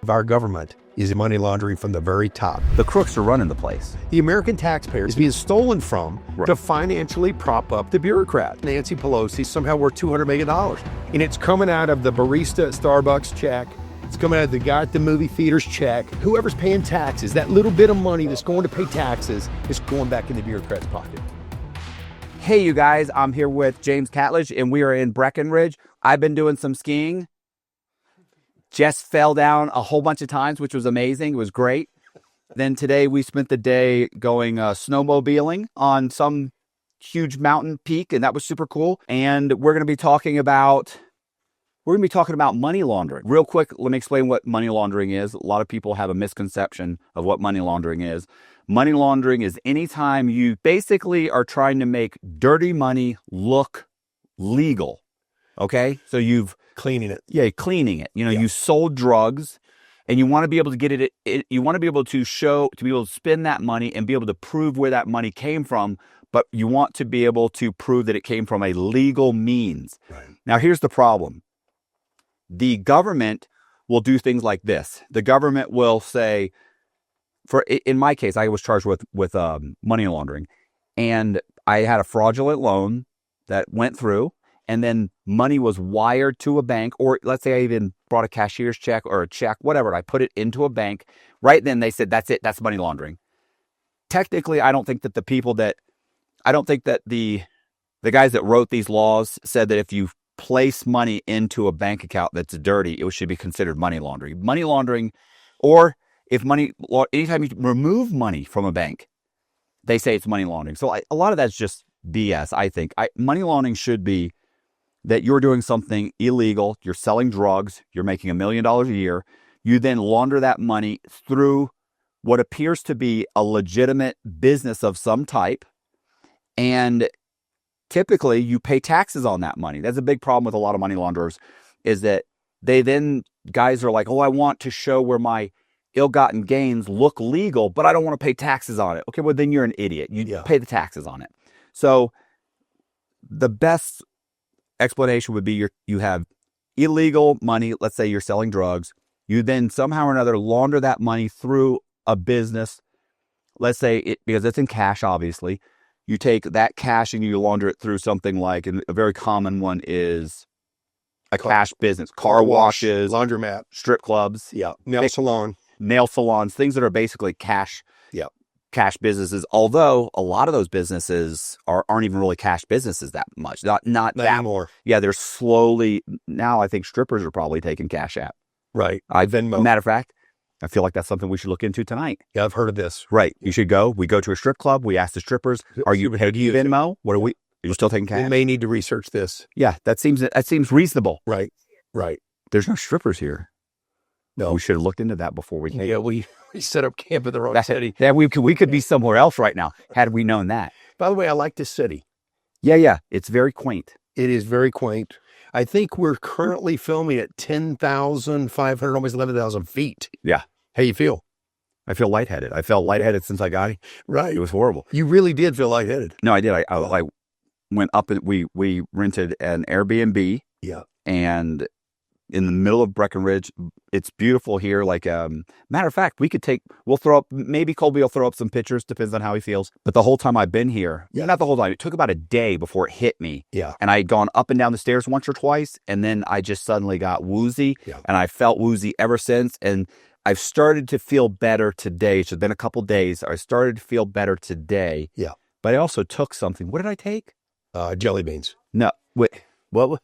of our government is money laundering from the very top. The crooks are running the place. The American taxpayer is being stolen from to financially prop up the bureaucrat. Nancy Pelosi somehow worth $200 million. And it's coming out of the barista at Starbucks check. It's coming out of the guy at the movie theater's check. Whoever's paying taxes, that little bit of money that's going to pay taxes is going back in the bureaucrat's pocket. Hey, you guys, I'm here with James Catledge, and we are in Breckenridge. I've been doing some skiing. Jess fell down a whole bunch of times, which was amazing. It was great. Then today we spent the day going snowmobiling on some huge mountain peak, and that was super cool. And we're going to be talking about money laundering. Real quick, let me explain what money laundering is. A lot of people have a misconception of what money laundering is. Money laundering is anytime you basically are trying to make dirty money look legal. Okay? So cleaning it. Yeah, cleaning it. You sold drugs and you want to be able to get it, you want to be able to be able to spend that money and be able to prove where that money came from, but you want to be able to prove that it came from a legal means. Right. Now, here's the problem. The government will do things like this. The government will say, in my case, I was charged with money laundering, and I had a fraudulent loan that went through. And then money was wired to a bank, or let's say I even brought a cashier's check or a check, whatever. I put it into a bank. Right then they said, that's it. That's money laundering. Technically, I don't think that the guys that wrote these laws said that if you place money into a bank account that's dirty, it should be considered money laundering. Money laundering, or anytime you remove money from a bank, they say it's money laundering. So a lot of that's just BS, I think. Money laundering should be that you're doing something illegal, you're selling drugs, you're making $1 million a year, you then launder that money through what appears to be a legitimate business of some type, and typically you pay taxes on that money. That's a big problem with a lot of money launderers, is that guys are like, oh, I want to show where my ill-gotten gains look legal, but I don't want to pay taxes on it. Okay, well then you're an idiot. You pay the taxes on it. So the best explanation would be you have illegal money. Let's say you're selling drugs. You then somehow or another launder that money through a business. Let's say because it's in cash, obviously. You take that cash and you launder it through something like, and a very common one is a cash business, car washes, laundromat, strip clubs, nail salons, things that are basically cash businesses. Although a lot of those businesses aren't even really cash businesses that much. Not that anymore. Yeah, they're slowly now. I think strippers are probably taking Cash App. Right. Venmo. Matter of fact, I feel like that's something we should look into tonight. Yeah, I've heard of this. Right. You should go. We go to a strip club. We ask the strippers, do you Venmo? What are we? You're still taking cash? We may need to research this. Yeah, that seems reasonable. Right. There's no strippers here. No. We should have looked into that before we came. Yeah, we set up camp in the wrong city. Yeah, we could be somewhere else right now had we known that. By the way, I like this city. Yeah. It's very quaint. It is very quaint. I think we're currently filming at 10,500, almost 11,000 feet. Yeah. How you feel? I feel lightheaded. I felt lightheaded since I got here. Right. It was horrible. You really did feel lightheaded. No, I did. I went up and we rented an Airbnb. Yeah. And in the middle of Breckenridge, it's beautiful here. Like, matter of fact, maybe Colby will throw up some pictures, depends on how he feels. But the whole time I've been here, not the whole time, it took about a day before it hit me. Yeah. And I had gone up and down the stairs once or twice, and then I just suddenly got woozy. Yeah. And I felt woozy ever since. And I've started to feel better today. It's been a couple days. I started to feel better today. Yeah. But I also took something. What did I take? Jelly beans. No. Wait. What?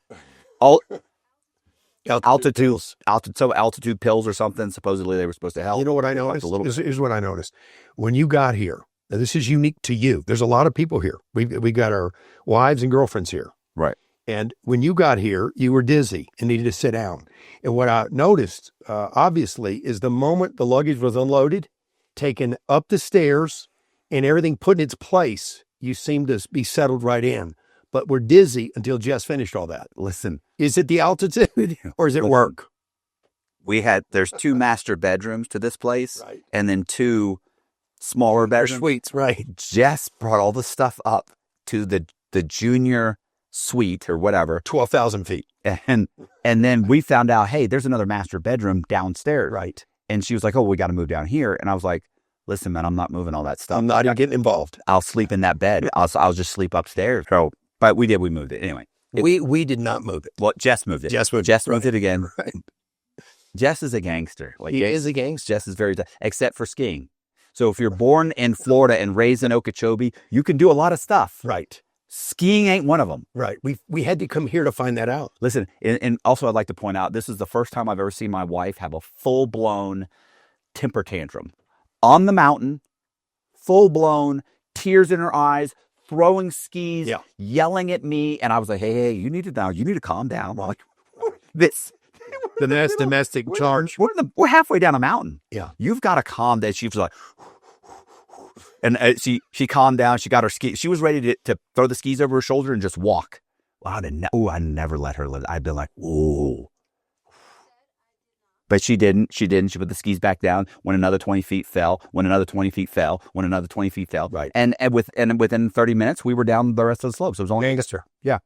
Altitude pills or something. Supposedly they were supposed to help. You know what I noticed? Here's what I noticed. When you got here, now this is unique to you. There's a lot of people here. We got our wives and girlfriends here. Right. And when you got here, you were dizzy and needed to sit down. And what I noticed, obviously, is the moment the luggage was unloaded, taken up the stairs, and everything put in its place, you seemed to be settled right in. But we're dizzy until Jess finished all that. Listen. Is it the altitude or is it work? There's 2 master bedrooms to this place. Right. And then 2 smaller bedrooms. Suites, right. Jess brought all the stuff up to the junior suite or whatever. 12,000 feet. And then we found out, hey, there's another master bedroom downstairs. Right. And she was like, oh, we got to move down here. And I was like, listen, man, I'm not moving all that stuff. I'm not getting involved. I'll sleep in that bed. I'll just sleep upstairs. So, but we moved it anyway. We did not move it. Well, Jess moved it. Jess moved it again. Right. Jess is a gangster. Like, He is a gangster. Jess is very, except for skiing. So if you're born in Florida and raised in Okeechobee, you can do a lot of stuff. Right. Skiing ain't one of them. Right. We had to come here to find that out. Listen, and also I'd like to point out, this is the first time I've ever seen my wife have a full-blown temper tantrum. On the mountain, full-blown, tears in her eyes, throwing skis, yelling at me. And I was like, hey, you need to calm down. Like, the domestic charge. We're halfway down a mountain. Yeah. You've got to calm down. She was like, and she calmed down. She got her ski. She was ready to throw the skis over her shoulder and just walk. Wow, I never let her live. I'd been like, ooh. But she didn't. She put the skis back down when another 20 feet fell, when another 20 feet fell, when another 20 feet fell. Right. And within 30 minutes, we were down the rest of the slope. So it was only Gangster. Yeah.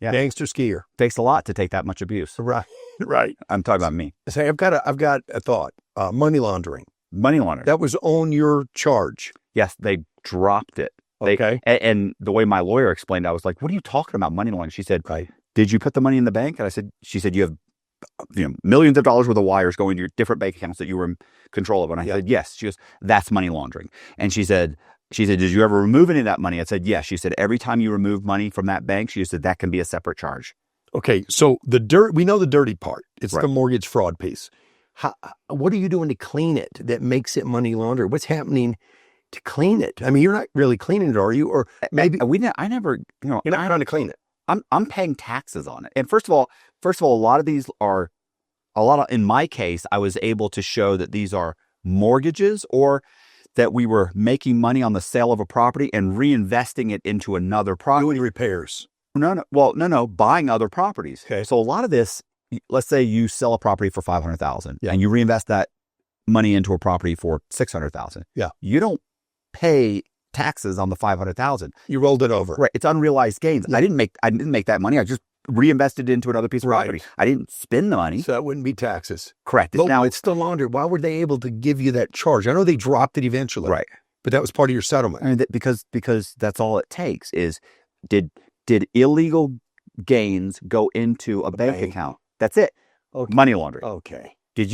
Gangster skier. Takes a lot to take that much abuse. Right. Right. I'm talking about me. Say, I've got a thought. Money laundering. Money laundering. That was on your charge. Yes, they dropped it. Okay. And the way my lawyer explained it, I was like, what are you talking about, money laundering? She said, right. Did you put the money in the bank? And she said, you have millions of dollars worth of wires going to your different bank accounts that you were in control of. And I said, yes. She goes, that's money laundering. And she said, did you ever remove any of that money? I said, yes. She said, every time you remove money from that bank, she said, that can be a separate charge. Okay. So we know the dirty part. It's the mortgage fraud piece. What are you doing to clean it that makes it money laundering? What's happening to clean it? I mean, you're not really cleaning it, are you? Or maybe I never, you're not trying to clean it. I'm paying taxes on it. And first of all, a lot of these are in my case, I was able to show that these are mortgages or that we were making money on the sale of a property and reinvesting it into another property. Doing repairs. No. Well, no, buying other properties. Okay. So a lot of this, let's say you sell a property for $500,000 and you reinvest that money into a property for $600,000. Yeah. You don't pay taxes on the $500,000. You rolled it over. Right. It's unrealized gains. Yeah. I didn't make that money. I just reinvested it into another piece of property. I didn't spend the money. So that wouldn't be taxes. Correct. But now it's still laundered. Why were they able to give you that charge? I know they dropped it eventually. Right. But that was part of your settlement. I mean, because that's all it takes is did illegal gains go into a bank account? That's it. Okay. Money laundering. Okay. Did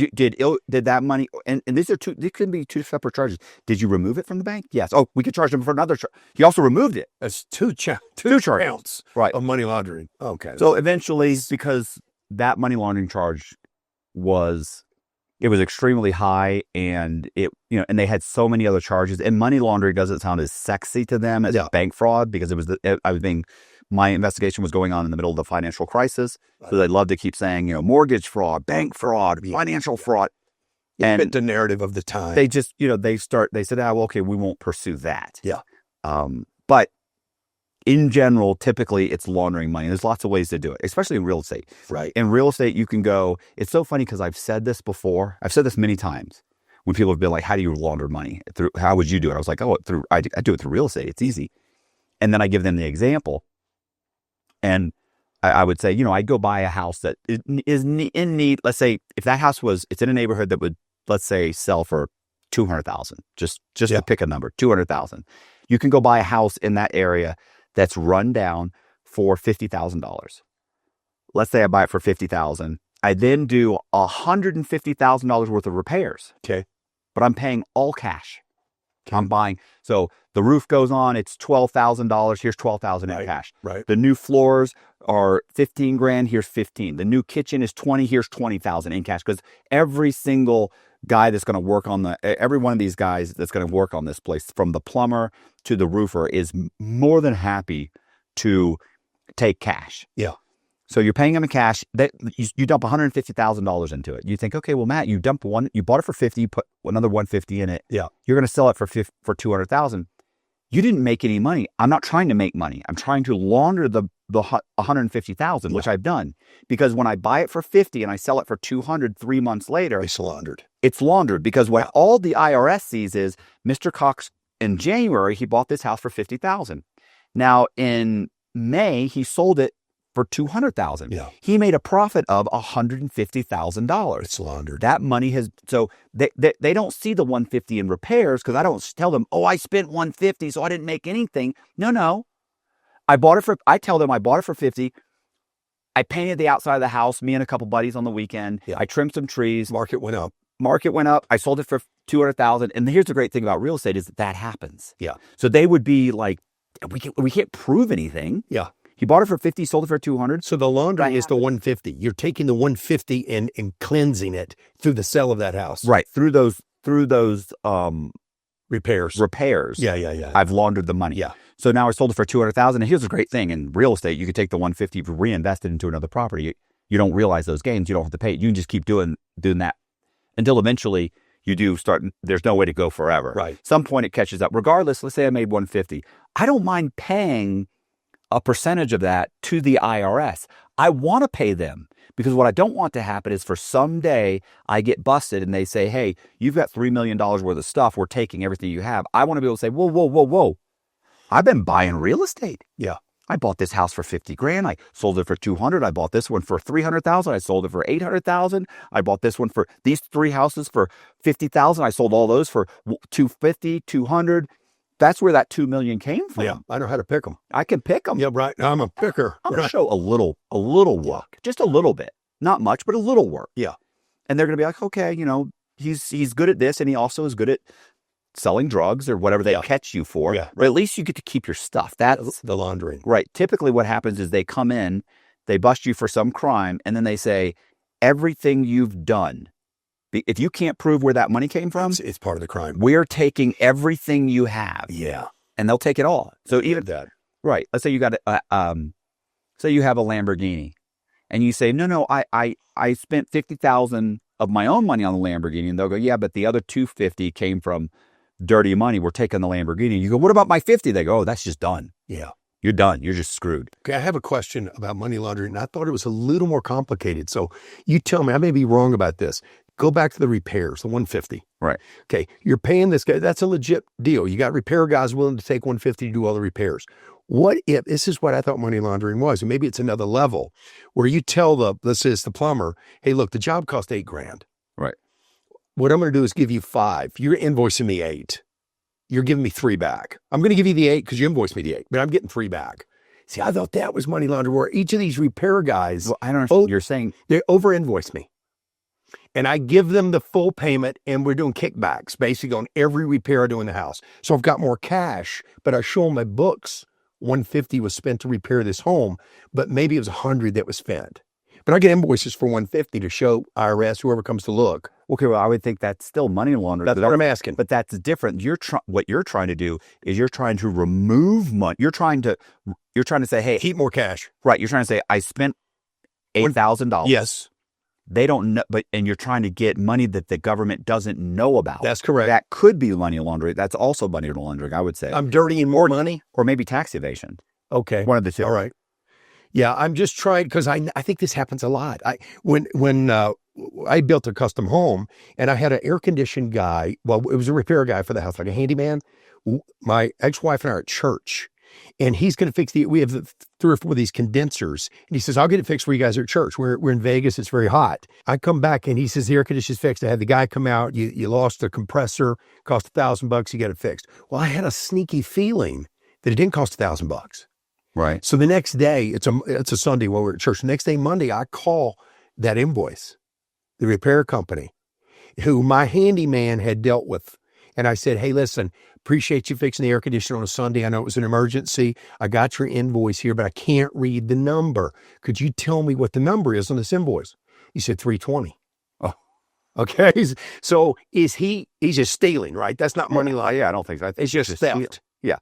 that money, and these could be two separate charges. Did you remove it from the bank? Yes. Oh, we could charge him for another charge. He also removed it. That's two charges right. Of money laundering. Okay. So eventually, because that money laundering charge was extremely high, and and they had so many other charges, and money laundering doesn't sound as sexy to them as bank fraud, because my investigation was going on in the middle of the financial crisis. Right. So they love to keep saying, mortgage fraud, bank fraud, financial fraud. And fit the narrative of the time. They just, they said, well, okay, we won't pursue that. Yeah. But in general, typically it's laundering money. There's lots of ways to do it, especially in real estate. Right. In real estate, you can go, it's so funny because I've said this before. I've said this many times when people have been like, how do you launder money? How would you do it? I was like, I do it through real estate. It's easy. And then I give them the example. And I would say, I'd go buy a house that is in need. Let's say if that house it's in a neighborhood that would, let's say, sell for $200,000, just to pick a number, $200,000. You can go buy a house in that area that's run down for $50,000. Let's say I buy it for $50,000. I then do $150,000 worth of repairs. Okay. But I'm paying all cash. Okay. I'm buying. So the roof goes on, it's $12,000. Here's $12,000 in cash. Right. The new floors are $15,000. Here's $15,000. The new kitchen is $20,000. Here's $20,000 in cash. Because every single guy that's going to work on every one of these guys that's going to work on this place, from the plumber to the roofer, is more than happy to take cash. Yeah. So you're paying them in cash. You dump $150,000 into it. You think, okay, well, Matt, you bought it for $50,000, you put another $150,000 in it. Yeah. You're going to sell it for $200,000. You didn't make any money. I'm not trying to make money. I'm trying to launder the $150,000, which I've done. Because when I buy it for $50,000 and I sell it for $200,000 3 months later, it's laundered. It's laundered, because what all the IRS sees is Mr. Cox, in January, he bought this house for $50,000. Now in May, he sold it for $200,000. Yeah. He made a profit of $150,000. It's laundered. That money has, so they don't see the $150 in repairs because I don't tell them, oh, I spent $150, so I didn't make anything. No. I tell them I bought it for $50. I painted the outside of the house, me and a couple buddies on the weekend. Yeah. I trimmed some trees. Market went up. I sold it for $200,000. And here's the great thing about real estate is that happens. Yeah. So they would be like, we can't prove anything. Yeah. He bought it for $50, sold it for $200. So the laundering is the $150. You're taking the $150 and cleansing it through the sale of that house. Right. Through those repairs. Yeah. I've laundered the money. Yeah. So now I sold it for $200,000. And here's the great thing. In real estate, you could take the $150, reinvest it into another property. You don't realize those gains. You don't have to pay it. You can just keep doing that until eventually you do start. There's no way to go forever. Right. Some point it catches up. Regardless, let's say I made $150. I don't mind paying a percentage of that to the IRS. I want to pay them because what I don't want to happen is for someday I get busted and they say, hey, you've got $3 million worth of stuff. We're taking everything you have. I want to be able to say, whoa. I've been buying real estate. Yeah. I bought this house for $50,000. I sold it for $200,000. I bought this one for $300,000. I sold it for $800,000. I bought this one for these 3 houses for $50,000. I sold all those for $250,000, $200,000. That's where that $2 million came from. Yeah. I know how to pick them. I can pick them. Yeah, right. I'm a picker. I'm going to show a little work, just a little bit, not much, but a little work. Yeah. And they're going to be like, okay, he's good at this, and he also is good at selling drugs or whatever they catch you for. Yeah. But at least you get to keep your stuff. That's the laundering. Right. Typically what happens is they come in, they bust you for some crime, and then they say, everything you've done, if you can't prove where that money came from, it's part of the crime. we're taking everything you have. Yeah. And they'll take it all. So even that. Right. Let's say you got say you have a Lamborghini and you say, no, I spent $50,000 of my own money on the Lamborghini. And they'll go, yeah, but the other $250 came from dirty money. We're taking the Lamborghini. You go, what about my $50? They go, oh, that's just done. Yeah. You're done. You're just screwed. Okay. I have a question about money laundering. And I thought it was a little more complicated. So you tell me, I may be wrong about this. Go back to the repairs, the $150. Right. Okay. You're paying this guy. That's a legit deal. You got repair guys willing to take $150 to do all the repairs. What if, this is what I thought money laundering was, and maybe it's another level where you tell let's say it's the plumber, hey, look, the job cost $8,000. Right. What I'm going to do is give you $5,000. You're invoicing me $8,000. You're giving me $3,000 back. I'm going to give you the $8,000 because you invoiced me the $8,000, but I'm getting $3,000 back. See, I thought that was money laundering where each of these repair guys, well, I don't understand. You're saying they over invoice me. And I give them the full payment, and we're doing kickbacks basically on every repair I do in the house. So I've got more cash, but I show them my books. $150 was spent to repair this home, but maybe it was $100 that was spent. But I get invoices for $150 to show IRS, whoever comes to look. Okay, well, I would think that's still money laundering. That's what I'm asking. But that's different. What you're trying to do is you're trying to remove money. You're trying to say, hey, keep more cash. Right. You're trying to say, I spent $8,000. Yes. They don't know, and you're trying to get money that the government doesn't know about. That's correct. That could be money laundering. That's also money laundering, I would say. I'm dirtying more money? Or maybe tax evasion. Okay. One of the two. All right. Yeah, I'm just trying, because I think this happens a lot. When I built a custom home, and I had an air-conditioned guy, well, it was a repair guy for the house, like a handyman. My ex-wife and I are at church, and he's going to fix we have 3 or 4 of these condensers. And he says, I'll get it fixed where you guys are at church. We're in Vegas. It's very hot. I come back and he says, the air conditioner's fixed. I had the guy come out. You lost the compressor, cost $1,000. You got it fixed. Well, I had a sneaky feeling that it didn't cost $1,000. Right. So the next day, it's a Sunday while we're at church. The next day, Monday, I call that invoice, the repair company, who my handyman had dealt with. And I said, hey, listen, appreciate you fixing the air conditioner on a Sunday. I know it was an emergency. I got your invoice here, but I can't read the number. Could you tell me what the number is on this invoice? He said $320. Oh, okay. So he's just stealing, right? That's not money laundering. Yeah, I don't think so. It's just theft. Yeah.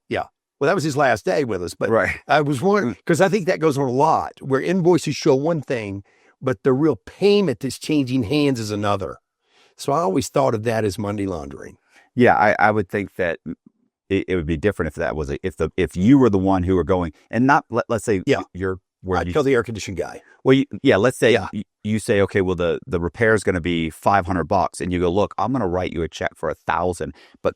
Well, that was his last day with us, but right. I was wondering, because I think that goes on a lot, where invoices show one thing, but the real payment that's changing hands is another. So I always thought of that as money laundering. Yeah, I would think that it would be different if that was if you were the one who were going, and not let's say where I'd tell the air conditioning guy. well, let's say Yeah. you say, okay, well, the repair is going to be $500, and you go, look, I'm going to write you a check for $1,000, but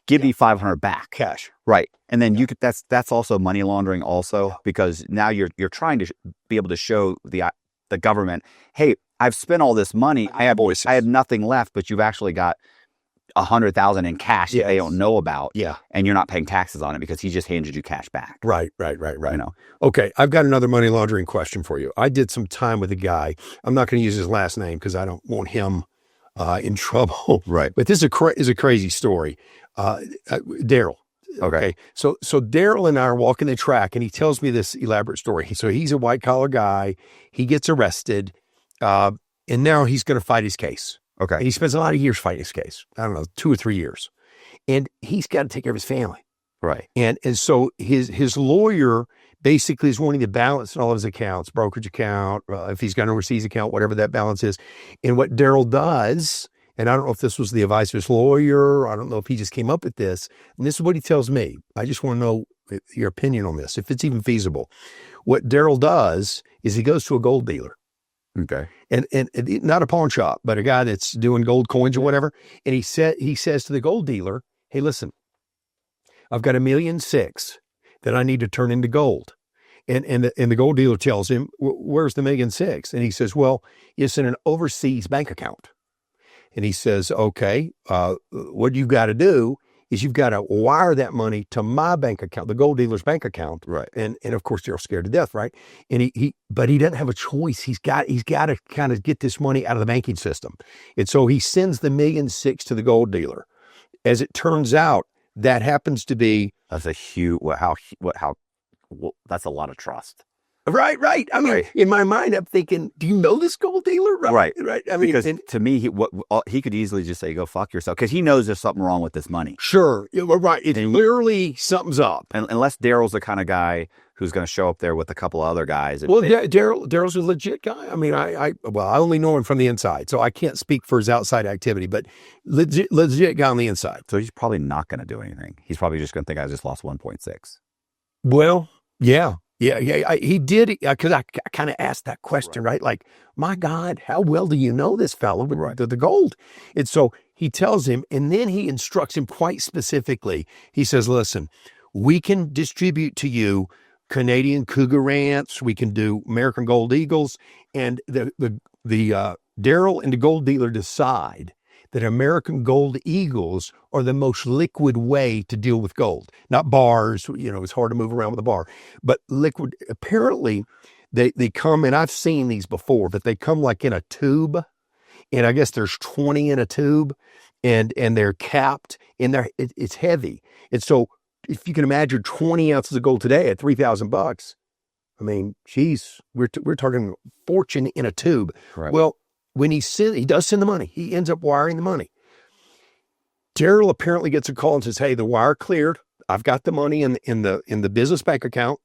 give me $500 back, Cash. right? And then you could that's also money laundering, also because now you're trying to be able to show the government, hey, I've spent all this money, I have nothing left, but you've actually got $100,000 in cash that they don't know about, and you're not paying taxes on it because he just handed you cash back. Right. You know. Okay, I've got another money laundering question for you. I did some time with a guy. I'm not going to use his last name because I don't want him in trouble. Right. But this is a crazy story. Daryl. Okay. So Daryl and I are walking the track, and he tells me this elaborate story. So he's a white collar guy. He gets arrested, and now he's going to fight his case. Okay. And he spends a lot of years fighting his case. I don't know, 2 or 3 years. And he's got to take care of his family. Right. And so his lawyer basically is wanting to balance all of his accounts, brokerage account, if he's got an overseas account, whatever that balance is. And what Daryl does, and I don't know if this was the advice of his lawyer, I don't know if he just came up with this, and this is what he tells me. I just want to know your opinion on this, if it's even feasible. What Daryl does is he goes to a gold dealer. Okay. And not a pawn shop, but a guy that's doing gold coins or whatever. And he says to the gold dealer, hey, listen, I've got $1.6 million that I need to turn into gold. And the gold dealer tells him, where's the $1.6 million? And he says, well, it's in an overseas bank account. And he says, okay, what you've got to do is you've got to wire that money to my bank account, the gold dealer's bank account. Right. And of course, they're scared to death, right? And but he doesn't have a choice. He's got to kind of get this money out of the banking system. And so he sends the $1.6 million to the gold dealer. As it turns out, that happens to be that's a huge, that's a lot of trust. Right. I mean, in my mind, I'm thinking, do you know this gold dealer? Right. I mean, because to me, he could easily just say, go fuck yourself, because he knows there's something wrong with this money. Sure. Right. It's clearly something's up. And unless Daryl's the kind of guy who's going to show up there with a couple of other guys. Well, Daryl's a legit guy. I mean, I only know him from the inside, so I can't speak for his outside activity, but legit guy on the inside. So he's probably not going to do anything. He's probably just going to think I just lost 1.6. Well, yeah. He did, because I kind of asked that question, right? Like, my God, how well do you know this fellow with the gold? And so he tells him, and then he instructs him quite specifically. He says, listen, we can distribute to you Canadian Cougar Rants. We can do American Gold Eagles. And the Daryl and the gold dealer decide that American Gold Eagles are the most liquid way to deal with gold. Not bars, it's hard to move around with a bar, but liquid. Apparently, they come, and I've seen these before, but they come like in a tube, and I guess there's 20 in a tube, and they're capped, and it's heavy. And so if you can imagine 20 ounces of gold today at $3,000, I mean, geez, we're talking a fortune in a tube. Right. Well, when he does send the money, he ends up wiring the money. Daryl apparently gets a call and says, hey, the wire cleared. I've got the money in the business bank account.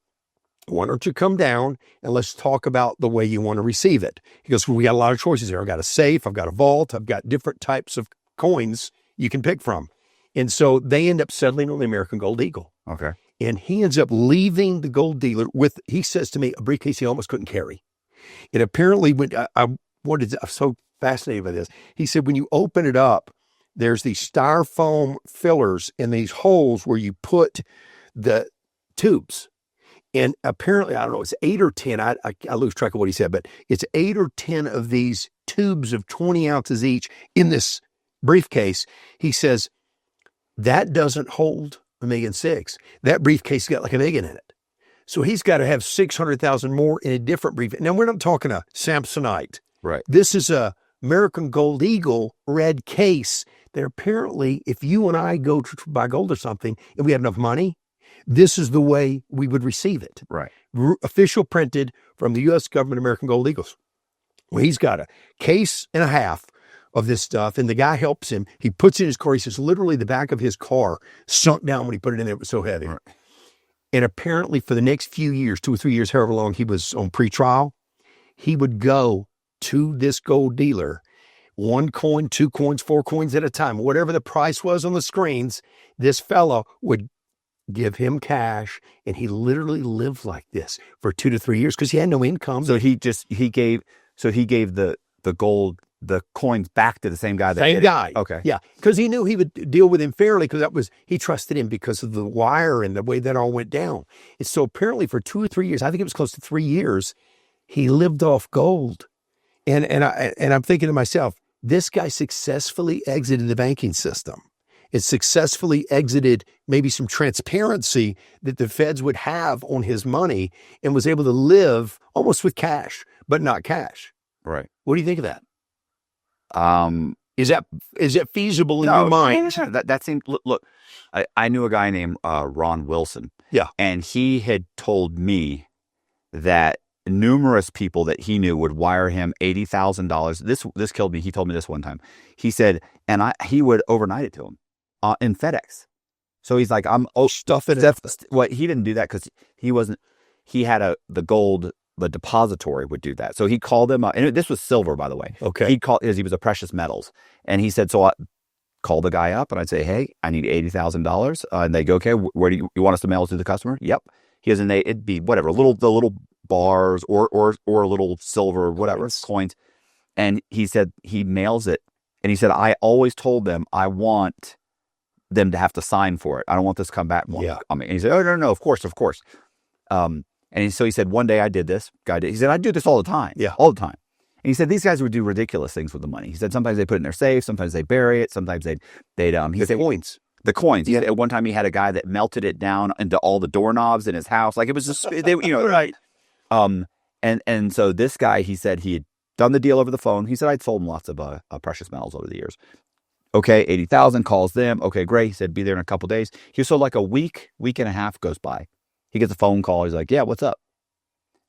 Why don't you come down and let's talk about the way you want to receive it? He goes, well, we got a lot of choices here. I've got a safe. I've got a vault. I've got different types of coins you can pick from. And so they end up settling on the American Gold Eagle. Okay. And he ends up leaving the gold dealer with, he says to me, a briefcase he almost couldn't carry. It apparently went, I'm so fascinated by this. He said, when you open it up, there's these styrofoam fillers in these holes where you put the tubes. And apparently, I don't know, it's 8 or 10. I lose track of what he said, but it's 8 or 10 of these tubes of 20 ounces each in this briefcase. He says, that doesn't hold $1.6 million. That briefcase got like $1 million in it. So he's got to have 600,000 more in a different briefcase. Now, we're not talking a Samsonite. Right. This is a American Gold Eagle red case that apparently, if you and I go to buy gold or something and we had enough money, this is the way we would receive it. Right. Official printed from the U.S. government, American Gold Eagles. Well, he's got a case and a half of this stuff, and the guy helps him. He puts it in his car. He says, literally the back of his car sunk down when he put it in there. It was so heavy. Right. And apparently for the next few years, 2 or 3 years, however long he was on pretrial, he would go to this gold dealer, 1 coin, 2 coins, 4 coins at a time, whatever the price was on the screens, this fellow would give him cash, and he literally lived like this for 2 to 3 years because he had no income. So he gave the gold, the coins back to the same guy. Same guy. Okay. Yeah, because he knew he would deal with him fairly because he trusted him because of the wire and the way that all went down. And so apparently for 2 or 3 years, I think it was close to 3 years, he lived off gold. And I'm thinking to myself, this guy successfully exited the banking system. It successfully exited maybe some transparency that the feds would have on his money and was able to live almost with cash, but not cash. Right. What do you think of that? Is that feasible in your mind? That seemed, look, I knew a guy named Ron Wilson. Yeah. And he had told me that numerous people that he knew would wire him $80,000. This killed me. He told me this one time. He said, and he would overnight it to him in FedEx. So he's like, stuff it. Well, he didn't do that because he had the gold, the depository would do that. So he called them up, and this was silver, by the way. Okay. He was a precious metals. And he said, so I call the guy up and I'd say, hey, I need $80,000. And they go, okay, where do you want us to mail it to the customer? Yep. It'd be whatever, the little bars or a little silver, whatever, coins. And he said he mails it. And he said, I always told them I want them to have to sign for it. I don't want this to come back. Yeah. I mean, and he said, oh, no, of course. So he said, one day I did this. He said, I do this all the time. Yeah. All the time. And he said, these guys would do ridiculous things with the money. He said, sometimes they put it in their safe. Sometimes they bury it. Sometimes he said, coins. The coins. He said, at one time he had a guy that melted it down into all the doorknobs in his house. Like it was just, Right. And so this guy, he said he had done the deal over the phone. He said, I'd sold him lots of precious metals over the years. Okay, 80,000, calls them. Okay, great. He said, be there in a couple of days. So like a week and a half goes by. He gets a phone call. He's like, yeah, what's up?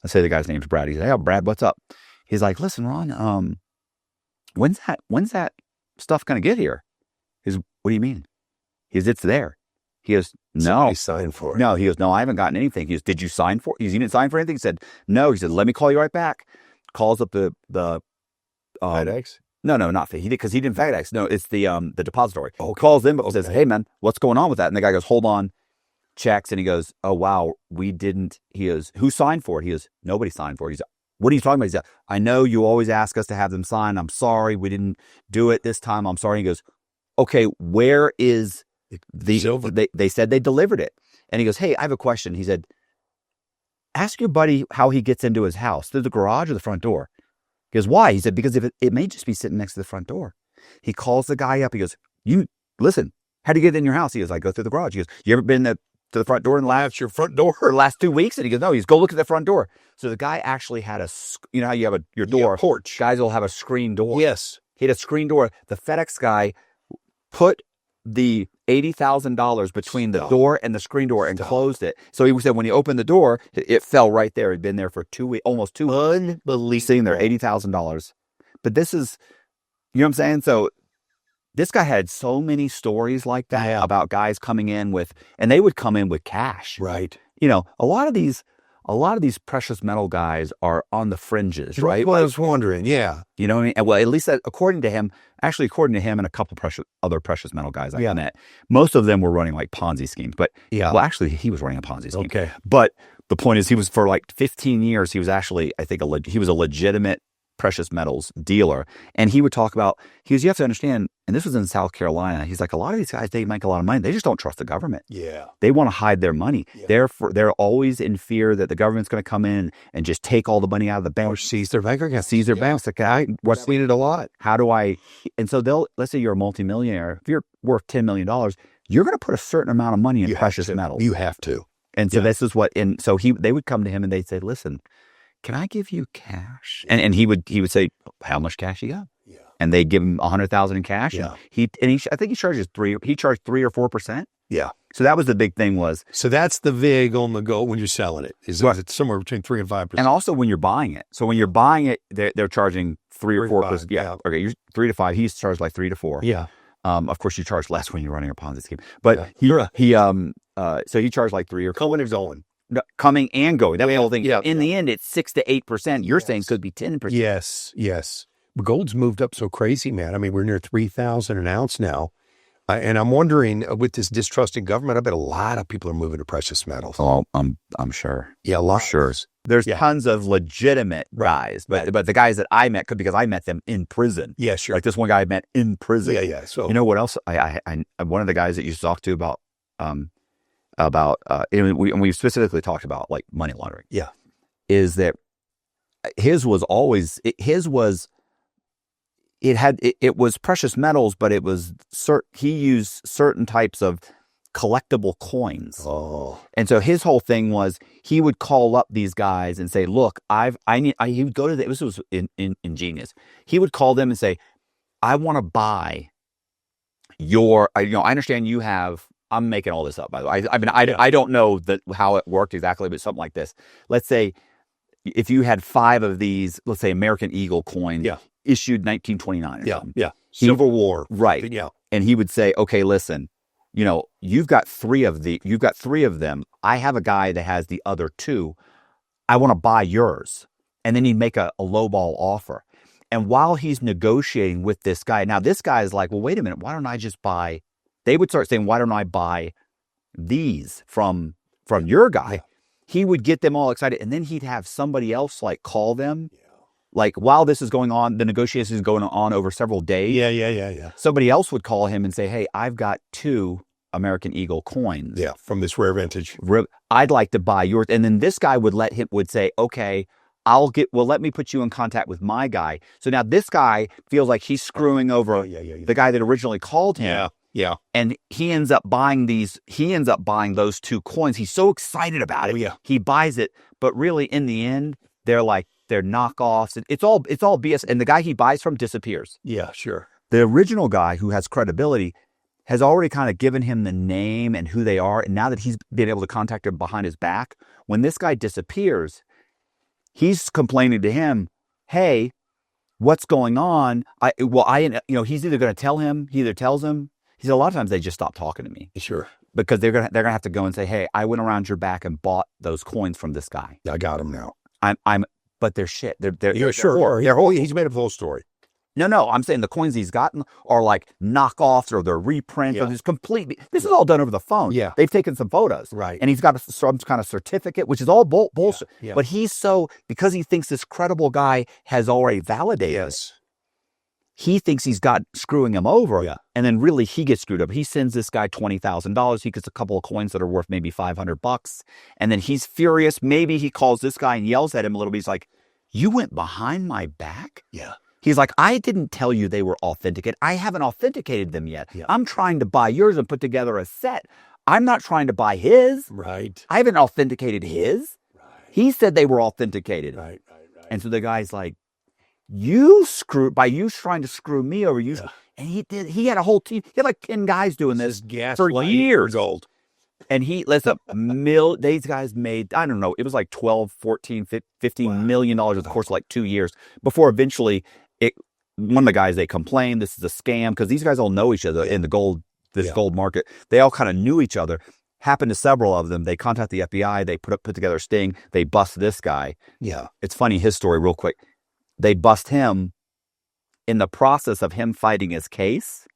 Let's say the guy's name's Brad. He's like, oh, Brad, what's up? He's like, listen, Ron, when's that stuff going to get here? He goes, what do you mean? He goes, it's there. He goes, no. Somebody signed for it. No, he goes, no, I haven't gotten anything. He goes, did you sign for it? He didn't sign for anything? He said, no. He said, let me call you right back. Calls up the FedEx? No, not because he didn't FedEx. No, it's the depository. Oh, calls them, says, hey man, what's going on with that? And the guy goes, hold on, checks, and he goes, oh wow, we didn't. He goes, who signed for it? He goes, nobody signed for it. He's like, what are you talking about? He's like, I know you always ask us to have them sign. I'm sorry, we didn't do it this time. I'm sorry. He goes, okay, where is the silver? They said they delivered it. And he goes, hey, I have a question. He said, ask your buddy how he gets into his house, through the garage or the front door. He goes, why? He said, because if it may just be sitting next to the front door. He calls the guy up. He goes, listen, how do you get in your house? He goes, I go through the garage. He goes, you ever been to the front door in your front door? the last 2 weeks? And he goes, no. He goes, go look at the front door. So the guy actually had how you have your door. Porch. Guys will have a screen door. Yes. He had a screen door. The FedEx guy put the $80,000 between the door and the screen door and closed it. So he said when he opened the door, it fell right there. He'd been there for 2 weeks, almost 2 weeks. Unbelievable. Sitting there, $80,000. But this is, you know what I'm saying? So this guy had so many stories like that about guys coming in and they would come in with cash. Right. A lot of these precious metal guys are on the fringes, right? Well, I was wondering, yeah. You know what I mean? Well, at least according to him and a couple other precious metal guys I met, most of them were running like Ponzi schemes. But well, actually, he was running a Ponzi scheme. Okay. But the point is, he was for like 15 years. He was actually, I think, he was a legitimate precious metals dealer. And he would talk about, you have to understand, and this was in South Carolina, he's like, a lot of these guys, they make a lot of money. They just don't trust the government. Yeah. They want to hide their money. Yeah. They're always in fear that the government's going to come in and just take all the money out of the bank. Or seize their bank account. Seize their banks. Like, I've seen it a lot. And so let's say you're a multimillionaire. If you're worth $10 million, you're going to put a certain amount of money in precious metals. You have to. And so this is so they would come to him and they'd say, listen, can I give you cash? And he would say, how much cash you got? Yeah. And they'd give him $100,000 in cash. Yeah. I think he charges 3 or 4%. Yeah. So that was the big thing was. So that's the VIG on the go when you're selling it. It's somewhere between 3 and 5%. And also when you're buying it. So when you're buying it, they're charging 3 or 4%. Yeah. Okay. You're 3 to 5. He's charged like 3 to 4. Yeah. Of course you charge less when you're running a Ponzi scheme, but so he charged like 3 or 4. Coming and going. No, coming and going. That was the whole thing. Yeah. In the end, it's 6 to 8%. You're saying could be 10%. Yes. But gold's moved up so crazy, man. I mean, we're near 3,000 an ounce now. And I'm wondering, with this distrust in government, I bet a lot of people are moving to precious metals. Oh, I'm sure. Yeah, a lot. Sure. There's tons of legitimate guys, but the guys that I met, because I met them in prison. Yeah, sure. Like this one guy I met in prison. Yeah. So you know what else? I one of the guys that you talked to about and we specifically talked about like money laundering. Yeah, is that his was it was precious metals, but it was he used certain types of collectible coins. Oh, and so his whole thing was he would call up these guys and say, "Look, he would go to this was ingenious. He would call them and say, "I want to buy your. I understand you have." I'm making all this up, by the way. I don't know how it worked exactly, but something like this. Let's say if you had 5 of these, let's say American Eagle coins, issued 1929 or something. Yeah. Civil War. Right. Yeah. And he would say, okay, listen, you've got 3 of them. I have a guy that has the other 2. I want to buy yours. And then he'd make a lowball offer. And while he's negotiating with this guy, now this guy is like, well, wait a minute, why don't I just buy? They would start saying, why don't I buy these from your guy? Yeah. He would get them all excited. And then he'd have somebody else like call them. Yeah. Like while this is going on, the negotiation is going on over several days. Yeah. Somebody else would call him and say, hey, I've got 2 American Eagle coins. Yeah, from this rare vintage. I'd like to buy yours. And then this guy would say, okay, let me put you in contact with my guy. So now this guy feels like he's screwing over the guy that originally called him. Yeah. And he ends up buying those 2 coins. He's so excited about it. Yeah. He buys it, but really in the end, they're knockoffs. It's all BS. And the guy he buys from disappears. Yeah, sure. The original guy who has credibility has already kind of given him the name and who they are. And now that he's been able to contact him behind his back, when this guy disappears, he's complaining to him, hey, what's going on? He's either going to tell him, he either tells him. He said, a lot of times they just stop talking to me. Sure. Because they're gonna have to go and say, hey, I went around your back and bought those coins from this guy. I got them now. But they're shit. They're sure. He's made up the whole story. No, I'm saying the coins he's gotten are like knockoffs or they're reprints or this this is all done over the phone. Yeah. They've taken some photos. Right. And he's got some kind of certificate, which is all bullshit. Yeah. But because he thinks this credible guy has already validated it, he thinks he's got screwing him over. Yeah. And then really he gets screwed up. He sends this guy $20,000. He gets a couple of coins that are worth maybe $500. And then he's furious. Maybe he calls this guy and yells at him a little bit. He's like, you went behind my back? Yeah. He's like, I didn't tell you they were authenticated. I haven't authenticated them yet. Yeah. I'm trying to buy yours and put together a set. I'm not trying to buy his. Right. I haven't authenticated his. Right. He said they were authenticated. Right. And so the guy's like, you trying to screw me over. And he had a whole team. He had like 10 guys doing this for years. Gold. And these guys made, I don't know, it was like 12, 14, 15 million dollars over the course of like 2 years before eventually one of the guys, they complained this is a scam because these guys all know each other in the gold market. They all kind of knew each other. Happened to several of them. They contact the FBI. They put together a sting. They bust this guy. Yeah. It's funny, his story real quick. They bust him. In the process of him fighting his case,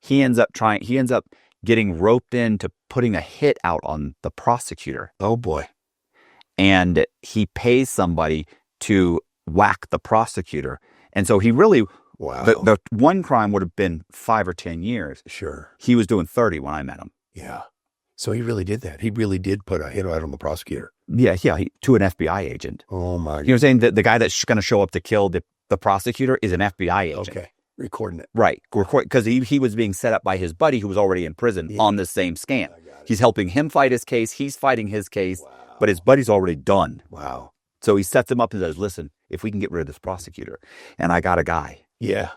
he ends up getting roped into putting a hit out on the prosecutor. Oh boy. And he pays somebody to whack the prosecutor. And so he really, the one crime would have been 5 or 10 years. Sure. He was doing 30 when I met him. Yeah. So he really did that. He really did put a hit out on the prosecutor. Yeah, to an FBI agent. Oh my God. You know what I'm saying? The guy that's going to show up to kill the prosecutor is an FBI agent. Okay. Recording it. Right. Because he was being set up by his buddy who was already in prison on the same scam. He's helping him fight his case. He's fighting his case, but his buddy's already done. Wow. So he sets him up and says, listen, if we can get rid of this prosecutor, and I got a guy. Yeah.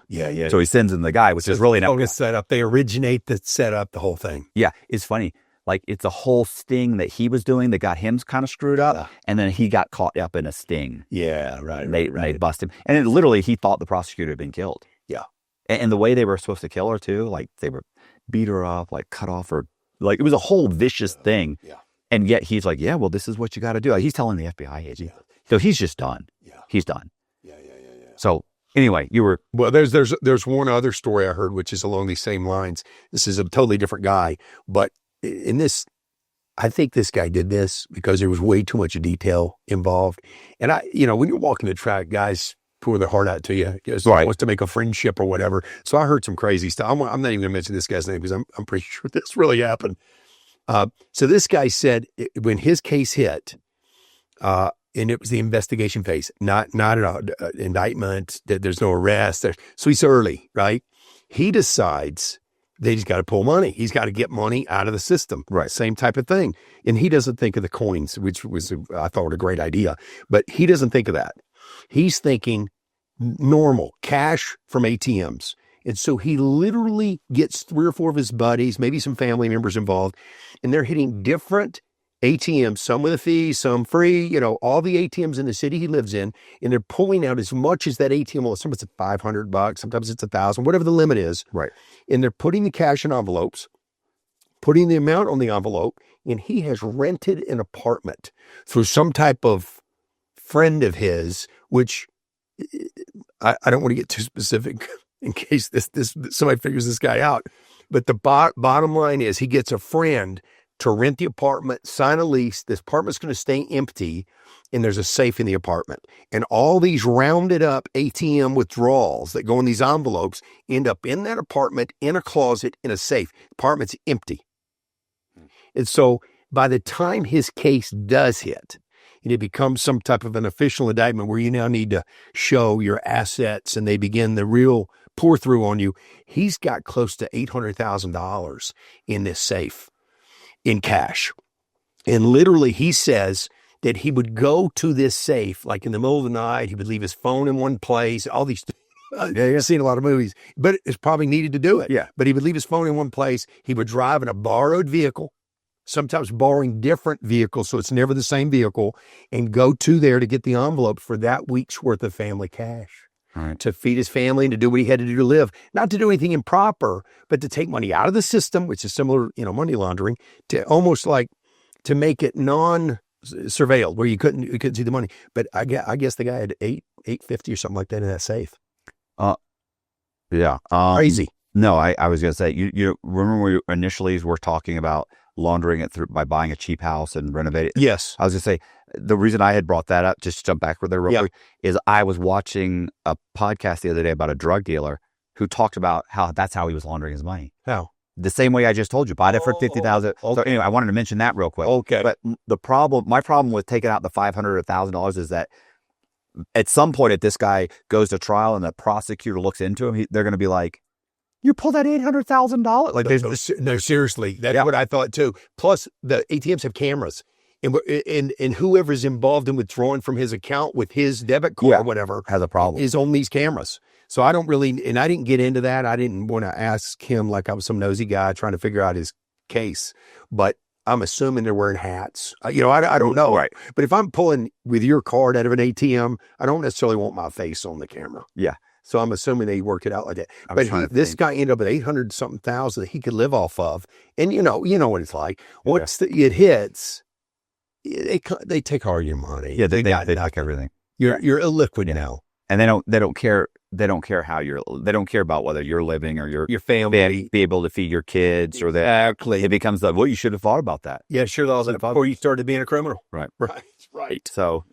So he sends in the guy, which is really an setup. They originate the setup, the whole thing. Yeah. It's funny. Like it's a whole sting that he was doing that got him kind of screwed up. And then he got caught up in a sting. Yeah. Right. They bust him. And then literally he thought the prosecutor had been killed. Yeah. And the way they were supposed to kill her too, like they were beat her up, like cut off her, like it was a whole vicious thing. Yeah. And yet he's like, yeah, well, this is what you got to do. Like, he's telling the FBI agent. So he's just done. Yeah. He's done. Yeah. So Anyway, you were Well, there's one other story I heard, which is along these same lines. This is a totally different guy, but in this, I think this guy did this because there was way too much detail involved. And when you're walking the track, guys pour their heart out to you. Wants to make a friendship or whatever. So I heard some crazy stuff. I'm not even going to mention this guy's name because I'm pretty sure this really happened. So this guy said when his case hit, and it was the investigation phase, not an indictment, that there's no arrest. So he's early, right? He decides that he's got to pull money. He's got to get money out of the system. Right. Same type of thing. And he doesn't think of the coins, which was, I thought, a great idea. But he doesn't think of that. He's thinking normal, cash from ATMs. And so he literally gets 3 or 4 of his buddies, maybe some family members involved, and they're hitting different ATMs, some with a fee, some free, all the ATMs in the city he lives in, and they're pulling out as much as that ATM will. Sometimes it's $500, sometimes it's $1,000, whatever the limit is. right. And they're putting the cash in envelopes, putting the amount on the envelope, and he has rented an apartment through some type of friend of his, which I don't want to get too specific in case this somebody figures this guy out. But the bottom line is he gets a friend to rent the apartment, sign a lease. This apartment's going to stay empty, and there's a safe in the apartment. And all these rounded up ATM withdrawals that go in these envelopes end up in that apartment, in a closet, in a safe. The apartment's empty. And so by the time his case does hit, and it becomes some type of an official indictment where you now need to show your assets and they begin the real pour through on you, he's got close to $800,000 in this safe in cash. And literally he says that he would go to this safe, like in the middle of the night, he would leave his phone in one place, all these, I've seen a lot of movies, but it's probably needed to do it. Yeah. But he would leave his phone in one place. He would drive in a borrowed vehicle, sometimes borrowing different vehicles, so it's never the same vehicle, and go to there to get the envelope for that week's worth of family cash. Right. To feed his family and to do what he had to do to live, not to do anything improper, but to take money out of the system, which is similar, money laundering, to almost like to make it non-surveilled, where you couldn't see the money. But I guess the guy had $850 or something like that in that safe. Yeah. Crazy. No, I was going to say, you remember we initially were talking about laundering it by buying a cheap house and renovate it? Yes. I was going to say, the reason I had brought that up, just to jump backward there real quick, is I was watching a podcast the other day about a drug dealer who talked about how that's how he was laundering his money. How? The same way I just told you, bought it for $50,000. Okay. So anyway, I wanted to mention that real quick. Okay. But my problem with taking out the $500 or $1,000 is that at some point, if this guy goes to trial and the prosecutor looks into him, they're going to be like, "You pulled that $800,000." Like, no, seriously, that's what I thought too. Plus, the ATMs have cameras, and whoever's involved in withdrawing from his account with his debit card or whatever has a problem. Is on these cameras. So I don't really, and I didn't get into that. I didn't want to ask him like I was some nosy guy trying to figure out his case. But I'm assuming they're wearing hats. I don't know. Right. But if I'm pulling with your card out of an ATM, I don't necessarily want my face on the camera. Yeah. So I'm assuming they worked it out like that. But this guy ended up with 800-something thousand that he could live off of. And you know what it's like. Once it hits, they take all your money. Yeah, they take everything. You're illiquid now. And they don't care. They don't care they don't care about whether you're living or your family be able to feed your kids or that. Exactly. It becomes you should have thought about that. Yeah, sure. That was before you started being a criminal. Right. Right. So,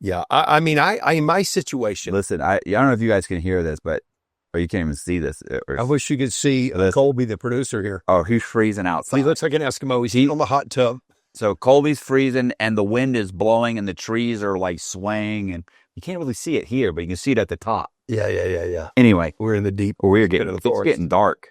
yeah, I mean, in my situation. Listen, I don't know if you guys can hear this, or you can't even see this. I wish you could see Colby, the producer here. Oh, he's freezing outside. He looks like an Eskimo. He's on the hot tub. So Colby's freezing and the wind is blowing and the trees are like swaying and you can't really see it here, but you can see it at the top. Yeah. Anyway, we're in the deep. It's getting dark.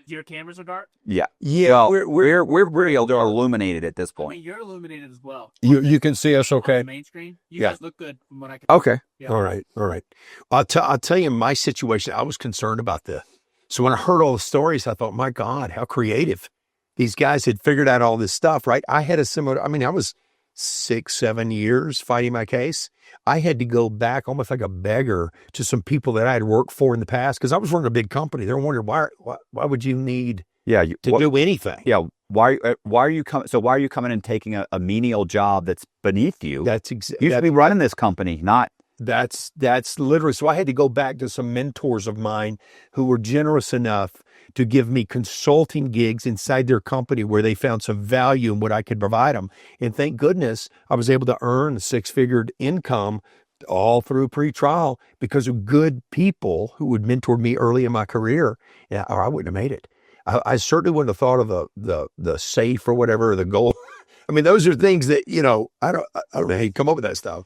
Your cameras are dark? Yeah. Yeah. Well, we're very illuminated at this I point. mean, you're illuminated as well. You can see us okay? On the main screen? You guys look good from what I can Okay. Yeah. All right. I'll tell you my situation. I was concerned about this. So when I heard all the stories, I thought, my God, how creative. These guys had figured out all this stuff, right? I had a similar, I was 6-7 years fighting my case. I had to go back almost like a beggar to some people that I had worked for in the past because I was running a big company. They're wondering why would you need to do anything? Yeah. Why are you coming? So why are you coming and taking a menial job that's beneath you? That's You should be running this company, not That's literally. So I had to go back to some mentors of mine who were generous enough to give me consulting gigs inside their company where they found some value in what I could provide them. And thank goodness I was able to earn a 6-figure income all through pre-trial because of good people who would mentor me early in my career. Yeah, or I wouldn't have made it. I certainly wouldn't have thought of the safe or whatever, or the goal. I mean, those are things that, I don't know how you come up with that stuff.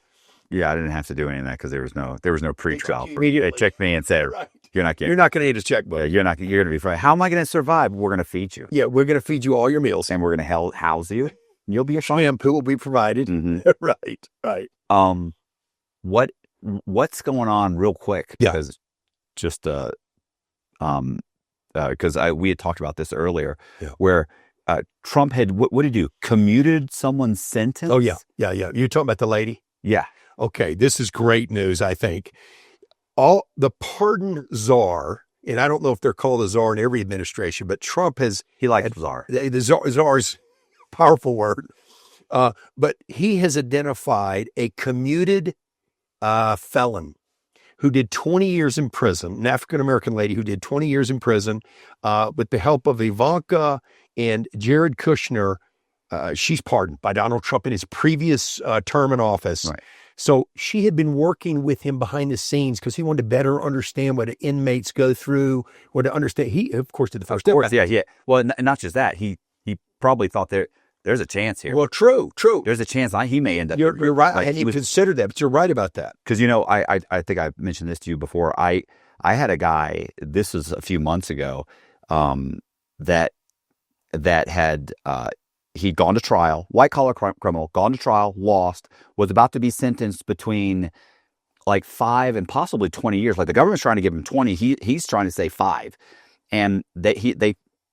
Yeah, I didn't have to do any of that because there was no pre-trial. Immediately. They checked me and said, Right. You're not You're not going to eat a checkbook. you're going to be fine. How am I going to survive? We're going to feed you. Yeah, we're going to feed you all your meals. And we're going to house you. And you'll be a Shampoo will be provided. Mm-hmm. Right. What's going on real quick? Yeah. Because just because we had talked about this earlier, where Trump had what did he do? Commuted someone's sentence. Oh yeah. You're talking about the lady? Yeah. Okay, this is great news. I think all the pardon czar, and I don't know if they're called a czar in every administration, but Trump He likes czar. The czar's a powerful word, but he has identified a commuted felon who did 20 years in prison, an African-American lady who did 20 years in prison with the help of Ivanka and Jared Kushner. She's pardoned by Donald Trump in his previous term in office. Right. So she had been working with him behind the scenes because he wanted to better understand what inmates go through, or to understand. He, of course, did the first step. Of course, yeah. Well, not just that. He probably thought there's a chance here. Well, true. There's a chance he may end up. You're right. Like, I hadn't even considered that, but you're right about that. Because, I think I mentioned this to you before. I had a guy, this was a few months ago, that had, he'd gone to trial, white collar criminal, gone to trial, lost, was about to be sentenced between like 5 and possibly 20 years. Like the government's trying to give him 20. He's trying to say 5. And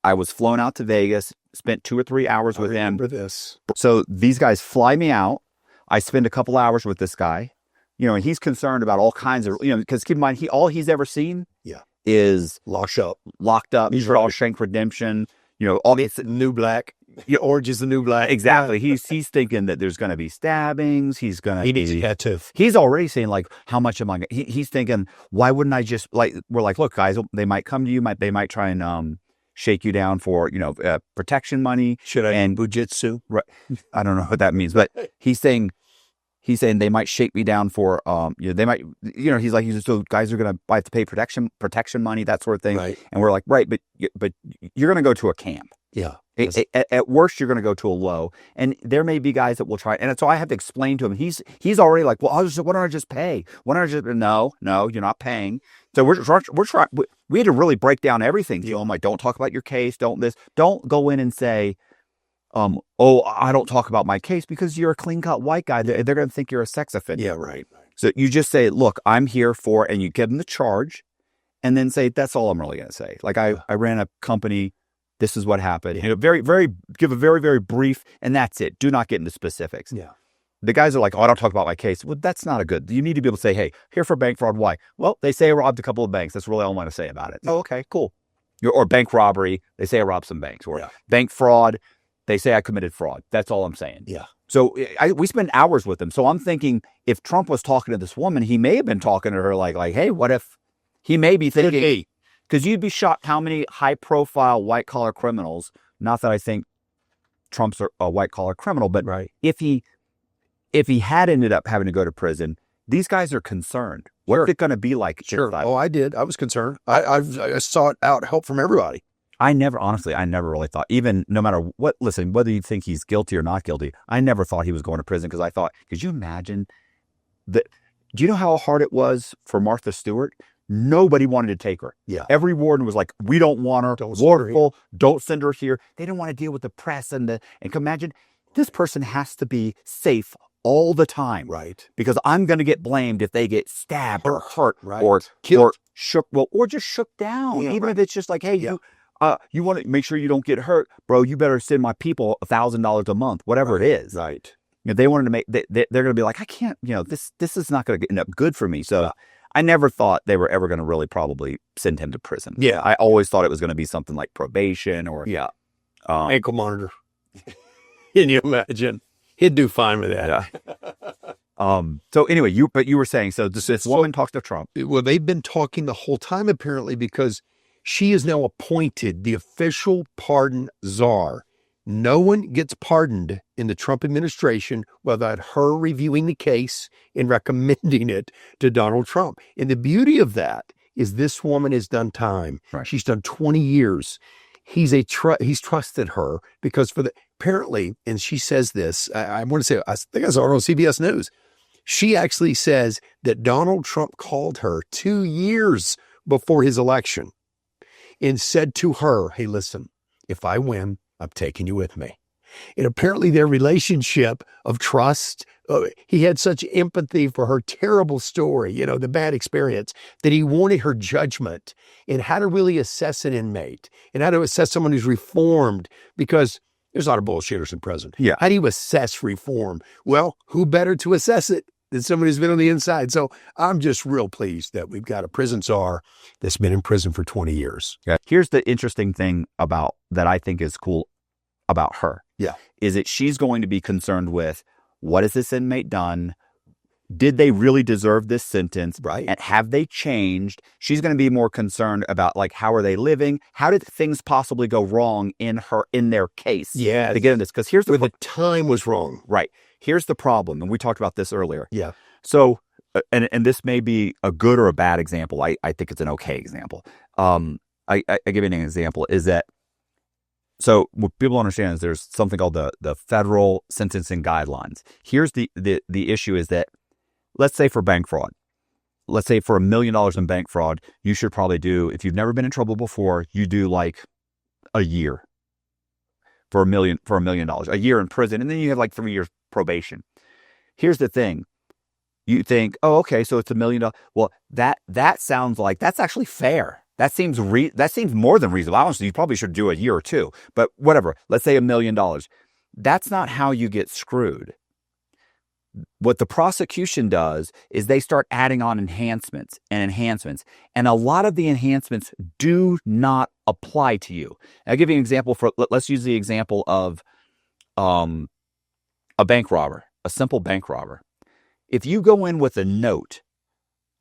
I was flown out to Vegas, spent 2 or 3 hours with him. Remember this. So these guys fly me out. I spend a couple hours with this guy, and he's concerned about all kinds of, because keep in mind, all he's ever seen is locked up, he's Shawshank Redemption, all these New Black. Orange is the New Black. Exactly. He's thinking that there's going to be stabbings. He needs a tattoo. He's already saying like, how much am I? He's thinking, why wouldn't I just we're like, look, guys, they might come to you. They might try and shake you down for protection money. Should I bujitsu? Right. I don't know what that means, but he's saying they might shake me down for they might he's like, so guys are going to have to pay protection money, that sort of thing. Right. And we're like, right, but you're going to go to a camp. Yeah. At worst, you're going to go to a low, and there may be guys that will try. And so I have to explain to him. He's already like, well, why don't I just pay? Why don't I just? No, you're not paying. So we're trying. We had to really break down everything. So I'm like, don't talk about your case. Don't go in and say, I don't talk about my case because you're a clean cut white guy. They're going to think you're a sex offender. Yeah, right. So you just say, look, I'm here for, and you give them the charge, and then say, that's all I'm really going to say. Like I ran a company. This is what happened. Give a very, very brief, and that's it. Do not get into specifics. Yeah. The guys are like, I don't talk about my case. Well, that's not you need to be able to say, hey, here for bank fraud. Why? Well, they say I robbed a couple of banks. That's really all I want to say about it. Oh, okay, cool. Or bank robbery. They say I robbed some banks. Or bank fraud. They say I committed fraud. That's all I'm saying. Yeah. So we spend hours with them. So I'm thinking if Trump was talking to this woman, he may have been talking to her like, hey, what if he may be thinking, because you'd be shocked how many high-profile white-collar criminals, not that I think Trump's a white-collar criminal, but if he had ended up having to go to prison, these guys are concerned. What's it going to be like? Sure. Oh, I did. I was concerned. I sought out help from everybody. I never really thought, even no matter what, listen, whether you think he's guilty or not guilty, I never thought he was going to prison because I thought, could you imagine that? Do you know how hard it was for Martha Stewart? Nobody wanted to take her. Yeah. Every warden was like, we don't want her. Don't send her here. They didn't want to deal with the press and imagine this person has to be safe all the time. Right. Because I'm going to get blamed if they get stabbed or hurt or killed or just shook down. Yeah, Even if it's just like, hey, you want to make sure you don't get hurt, bro. You better send my people $1,000 a month, whatever it is. Right. They wanted to make, they're going to be like, I can't, this is not going to end up good for me. So I never thought they were ever going to really probably send him to prison. Yeah. I always thought it was going to be something like probation or ankle monitor. Can you imagine? He'd do fine with that. Yeah. So anyway, you were saying, so this woman talks to Trump. Well, they've been talking the whole time, apparently, because she is now appointed the official pardon czar. No one gets pardoned in the Trump administration without her reviewing the case and recommending it to Donald Trump. And the beauty of that is this woman has done time. Right. She's done 20 years. He's trusted her because apparently, and she says this, I want to say, I think I saw her on CBS News. She actually says that Donald Trump called her 2 years before his election and said to her, hey, listen, if I win, I'm taking you with me. And apparently their relationship of trust, he had such empathy for her terrible story, the bad experience, that he wanted her judgment in how to really assess an inmate and how to assess someone who's reformed, because there's a lot of bullshitters in prison. Yeah. How do you assess reform? Well, who better to assess it than somebody who's been on the inside? So I'm just real pleased that we've got a prison czar that's been in prison for 20 years. Yeah. Here's the interesting thing about that I think is cool about her. Yeah. Is that she's going to be concerned with, what has this inmate done? Did they really deserve this sentence? Right. And have they changed? She's going to be more concerned about, like, how are they living? How did things possibly go wrong in their case? Yeah. To get in this. Because here's the time was wrong. Right. Here's the problem. And we talked about this earlier. Yeah. So, and this may be a good or a bad example. I think it's an okay example. I give you an example is that, so what people understand is there's something called the federal sentencing guidelines. Here's the issue is that, let's say for bank fraud, let's say for $1 million in bank fraud, you should probably do, if you've never been in trouble before, you do like a year for $1 million, a year in prison, and then you have like 3 years probation. Here's the thing. You think, oh, okay, so it's $1 million. Well, that sounds like that's actually fair. That seems more than reasonable. Honestly, you probably should do a year or two, but whatever. Let's say $1 million. That's not how you get screwed. What the prosecution does is they start adding on enhancements. And a lot of the enhancements do not apply to you. I'll give you an example let's use the example of a bank robber, a simple bank robber. If you go in with a note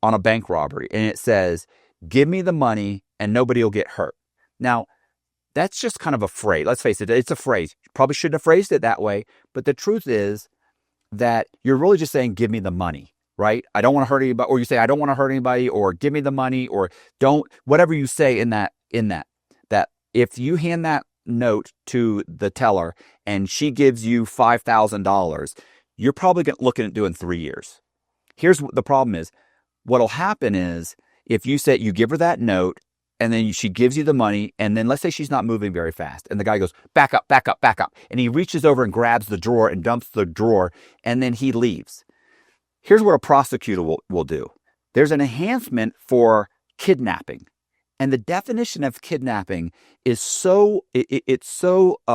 on a bank robbery and it says, give me the money and nobody will get hurt. Now, that's just kind of a phrase. Let's face it, it's a phrase. You probably shouldn't have phrased it that way. But the truth is that you're really just saying, give me the money, right? I don't want to hurt anybody. Or you say, I don't want to hurt anybody, or give me the money, or don't, whatever you say in that, that if you hand that note to the teller and she gives you $5,000, you're probably looking at doing 3 years. Here's what the problem is. What'll happen is, if you say you give her that note and then she gives you the money, and then let's say she's not moving very fast, and the guy goes, back up, back up, back up. And he reaches over and grabs the drawer and dumps the drawer, and then he leaves. Here's what a prosecutor will do. There's an enhancement for kidnapping. And the definition of kidnapping is so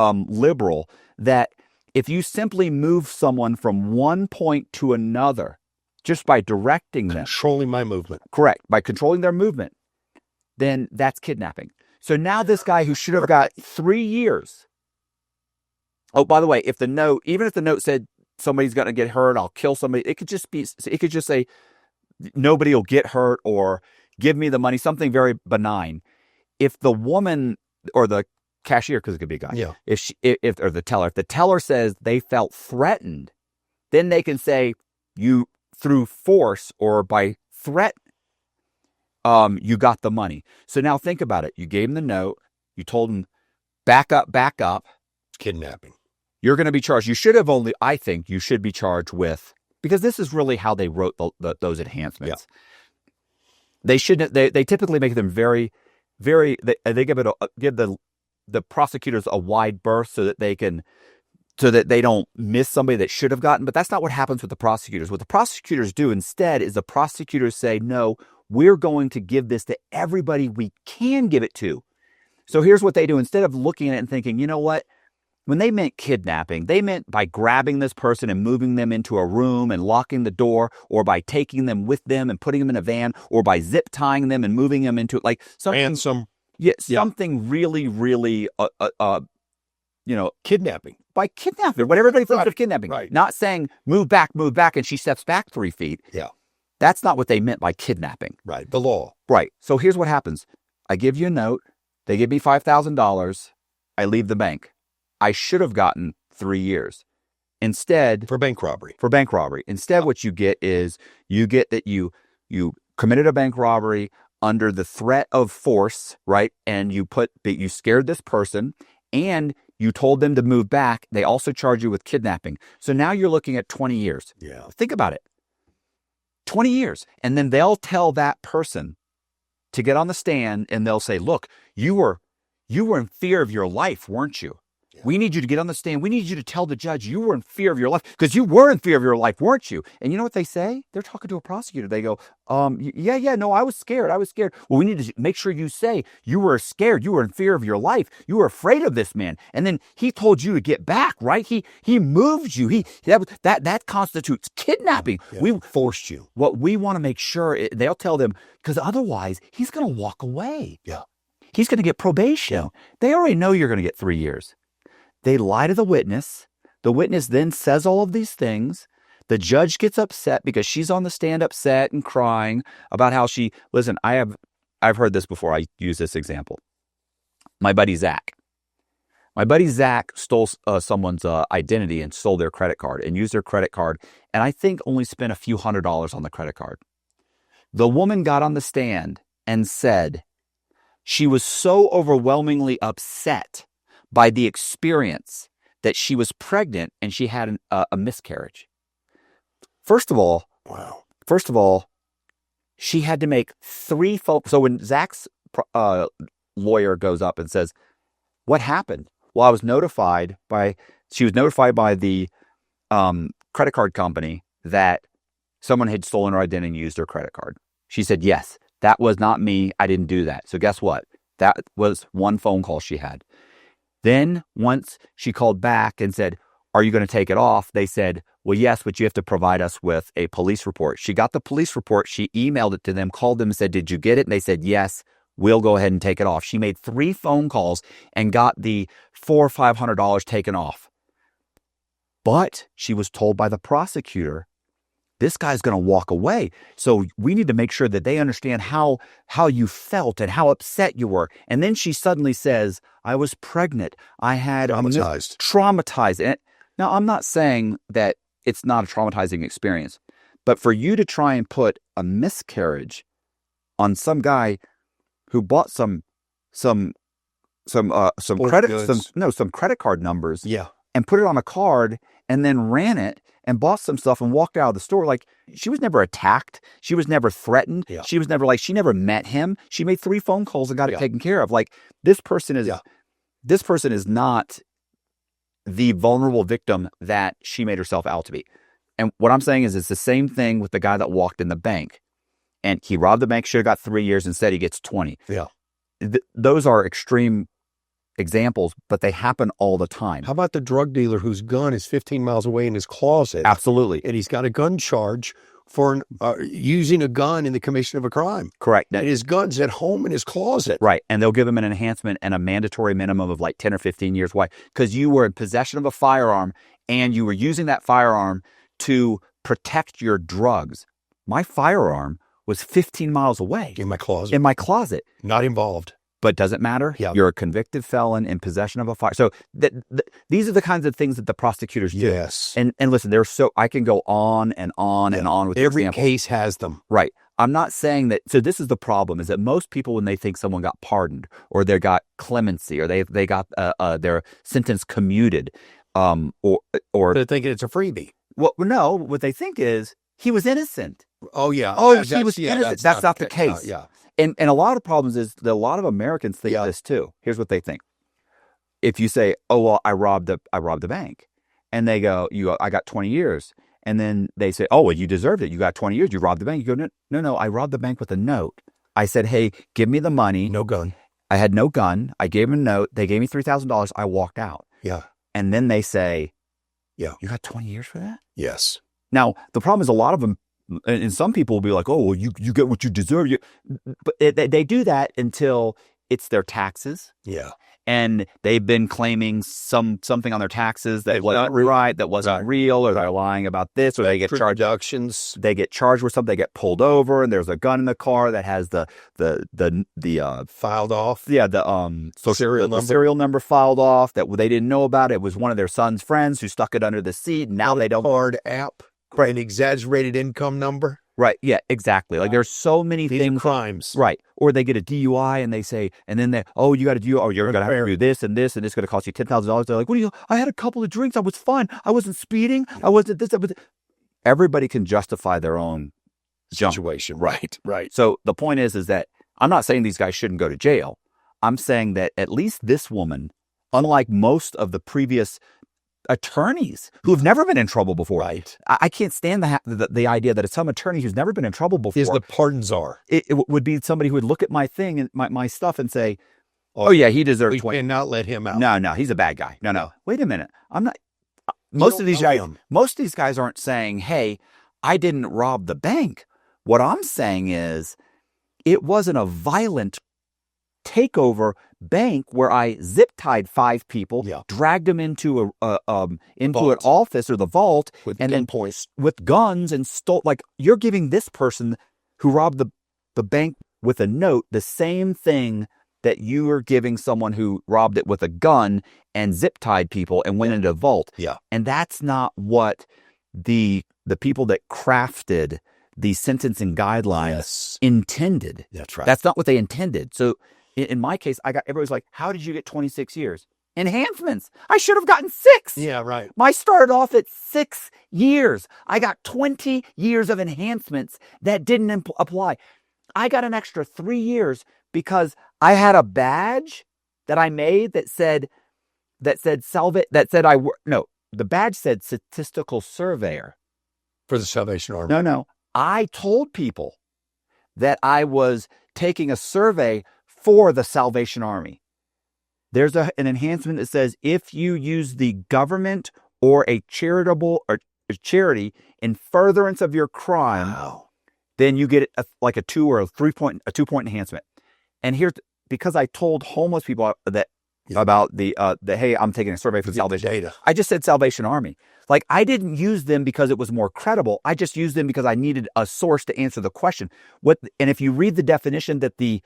liberal that if you simply move someone from one point to another, just by directing them. Controlling my movement. Correct. By controlling their movement, then that's kidnapping. So now this guy who should have got 3 years. Oh, by the way, even if the note said somebody's going to get hurt, I'll kill somebody, it could just say nobody will get hurt or give me the money, something very benign. If the woman or the cashier, because it could be a guy, yeah. Or the teller says they felt threatened, then they can say you, through force or by threat, you got the money. So now think about it. You gave him the note. You told him, back up, back up. Kidnapping. You're going to be charged. I think you should be charged with, because this is really how they wrote those enhancements. Yeah. They typically make them very, very, they give the prosecutors a wide berth so that they don't miss somebody that should have gotten. But that's not what happens with the prosecutors. What the prosecutors do instead is the prosecutors say, no, we're going to give this to everybody we can give it to. So here's what they do. Instead of looking at it and thinking, you know what? When they meant kidnapping, they meant by grabbing this person and moving them into a room and locking the door, or by taking them with them and putting them in a van, or by zip tying them and moving them into something. Ransom. Yeah, something really, really Kidnapping. by kidnapping, what everybody thinks of kidnapping. Right. Not saying move back, and she steps back 3 feet. Yeah. That's not what they meant by kidnapping. Right. The law. Right. So here's what happens. I give you a note. They give me $5,000. I leave the bank. I should have gotten 3 years. Instead, For bank robbery. Instead, what you get is that you committed a bank robbery under the threat of force, right? And you scared this person and you told them to move back. They also charge you with kidnapping. So now you're looking at 20 years. Yeah. Think about it. 20 years. And then they'll tell that person to get on the stand and they'll say, look, you were in fear of your life, weren't you? Yeah. We need you to get on the stand. We need you to tell the judge you were in fear of your life because you were in fear of your life, weren't you? And you know what they say? They're talking to a prosecutor. They go, no, I was scared. Well, we need to make sure you say you were scared. You were in fear of your life. You were afraid of this man. And then he told you to get back, right? He moved you. That constitutes kidnapping. Yeah, we forced you. What we want to make sure, they'll tell them, because otherwise he's going to walk away. Yeah. He's going to get probation. Yeah. They already know you're going to get 3 years. They lie to the witness. The witness then says all of these things. The judge gets upset because she's on the stand upset and crying about how listen, I've heard this before. I use this example. My buddy Zach stole someone's identity and stole their credit card and used their credit card. And I think only spent a few $100s on the credit card. The woman got on the stand and said she was so overwhelmingly upset by the experience that she was pregnant and she had a miscarriage. First of all, she had to make 3 phone. So when Zach's lawyer goes up and says, "What happened?" Well, she was notified by the credit card company that someone had stolen her identity and used her credit card. She said, "Yes, that was not me. I didn't do that." So guess what? That was one phone call she had. Then once she called back and said, "Are you going to take it off?" They said, "Well, yes, but you have to provide us with a police report." She got the police report. She emailed it to them, called them and said, "Did you get it?" And they said, "Yes, we'll go ahead and take it off." She made 3 phone calls and got the $400 or $500 taken off. But she was told by the prosecutor, this guy's going to walk away. So we need to make sure that they understand how you felt and how upset you were. And then she suddenly says, "I was pregnant. I had traumatized." And now, I'm not saying that it's not a traumatizing experience, but for you to try and put a miscarriage on some guy who bought some credit card numbers, and put it on a card and then ran it and bought some stuff and walked out of the store. Like, she was never attacked. She was never threatened. Yeah. She was never she never met him. She made 3 phone calls and got it taken care of. Like, this person is not the vulnerable victim that she made herself out to be. And what I'm saying is it's the same thing with the guy that walked in the bank and he robbed the bank, should have got 3 years. Instead, he gets 20. Yeah. Those are extreme examples, but they happen all the time. How about the drug dealer whose gun is 15 miles away in his closet? Absolutely. And he's got a gun charge for using a gun in the commission of a crime. Correct. And his gun's at home in his closet. Right. And they'll give him an enhancement and a mandatory minimum of 10 or 15 years. Why? Because you were in possession of a firearm and you were using that firearm to protect your drugs. My firearm was 15 miles away. In my closet. Not involved. But does it matter? Yeah. You're a convicted felon in possession of a fire. So these are the kinds of things that the prosecutors do. Yes. And listen, I can go on and on and on with every examples. case has them. Right. I'm not saying that. So this is the problem: is that most people, when they think someone got pardoned or they got clemency or they got their sentence commuted, or they're thinking it's a freebie. Well, no. What they think is he was innocent. Oh yeah. Oh, he was innocent. That's not the case. Yeah. And a lot of problems is that a lot of Americans think this too. Here's what they think. If you say, "Oh, well, I robbed the bank," and they go, "I got 20 years," and then they say, "Oh, well, you deserved it. You got 20 years. You robbed the bank." You go, "No, I robbed the bank with a note. I said, hey, give me the money. No gun. I had no gun. I gave them a note. They gave me $3,000. I walked out." Yeah. And then they say, "Yeah, you got 20 years for that?" Yes. Now, the problem is a lot of them. And some people will be like, "Oh, well, you get what you deserve." But they do that until it's their taxes. Yeah. And they've been claiming something on their taxes that wasn't right, that wasn't real, or they're lying about this, or they get charged. They get charged with something. They get pulled over, and there's a gun in the car that has the filed off. Yeah, the serial number filed off that they didn't know about. It was one of their son's friends who stuck it under the seat. And now they don't. Card app, an exaggerated income number. Right. Yeah, exactly. Like there's so many things. Crimes. Right. Or they get a DUI and they say, and then you got a DUI. Oh, you're going to have to do this and this, and it's going to cost you $10,000. They're like, I had a couple of drinks. I was fine. I wasn't speeding. I wasn't this. Everybody can justify their own situation. Right. So the point is that I'm not saying these guys shouldn't go to jail. I'm saying that at least this woman, unlike most of the previous attorneys who have never been in trouble before. Right. I can't stand the idea that it's some attorney who's never been in trouble before. Is the pardon czar. It would be somebody who would look at my thing and my stuff and say, oh yeah, he deserves 20. And not let him out. No, he's a bad guy. No. Wait a minute. I'm not. Most of these guys aren't saying, hey, I didn't rob the bank. What I'm saying is it wasn't a violent takeover bank where I zip tied 5 people, dragged them into an office or the vault, with and then points with guns and stole. Like you're giving this person who robbed the bank with a note the same thing that you are giving someone who robbed it with a gun and zip tied people and went into a vault. Yeah, and that's not what the people that crafted the sentencing guidelines intended. That's right. That's not what they intended. So. In my case, everybody's like, how did you get 26 years? Enhancements. I should have gotten 6. Yeah, right. I started off at 6 years. I got 20 years of enhancements that didn't apply. I got an extra 3 years because I had a badge that I made that said the badge said statistical surveyor. For the Salvation Army. No. I told people that I was taking a survey for the Salvation Army. There's an enhancement that says if you use the government or a charitable or charity in furtherance of your crime, then you get a 2 or a 3-point, a 2-point enhancement. And here's because I told homeless people that about the hey, I'm taking a survey for the Salvation data. I just said Salvation Army. Like I didn't use them because it was more credible. I just used them because I needed a source to answer the question. And if you read the definition that the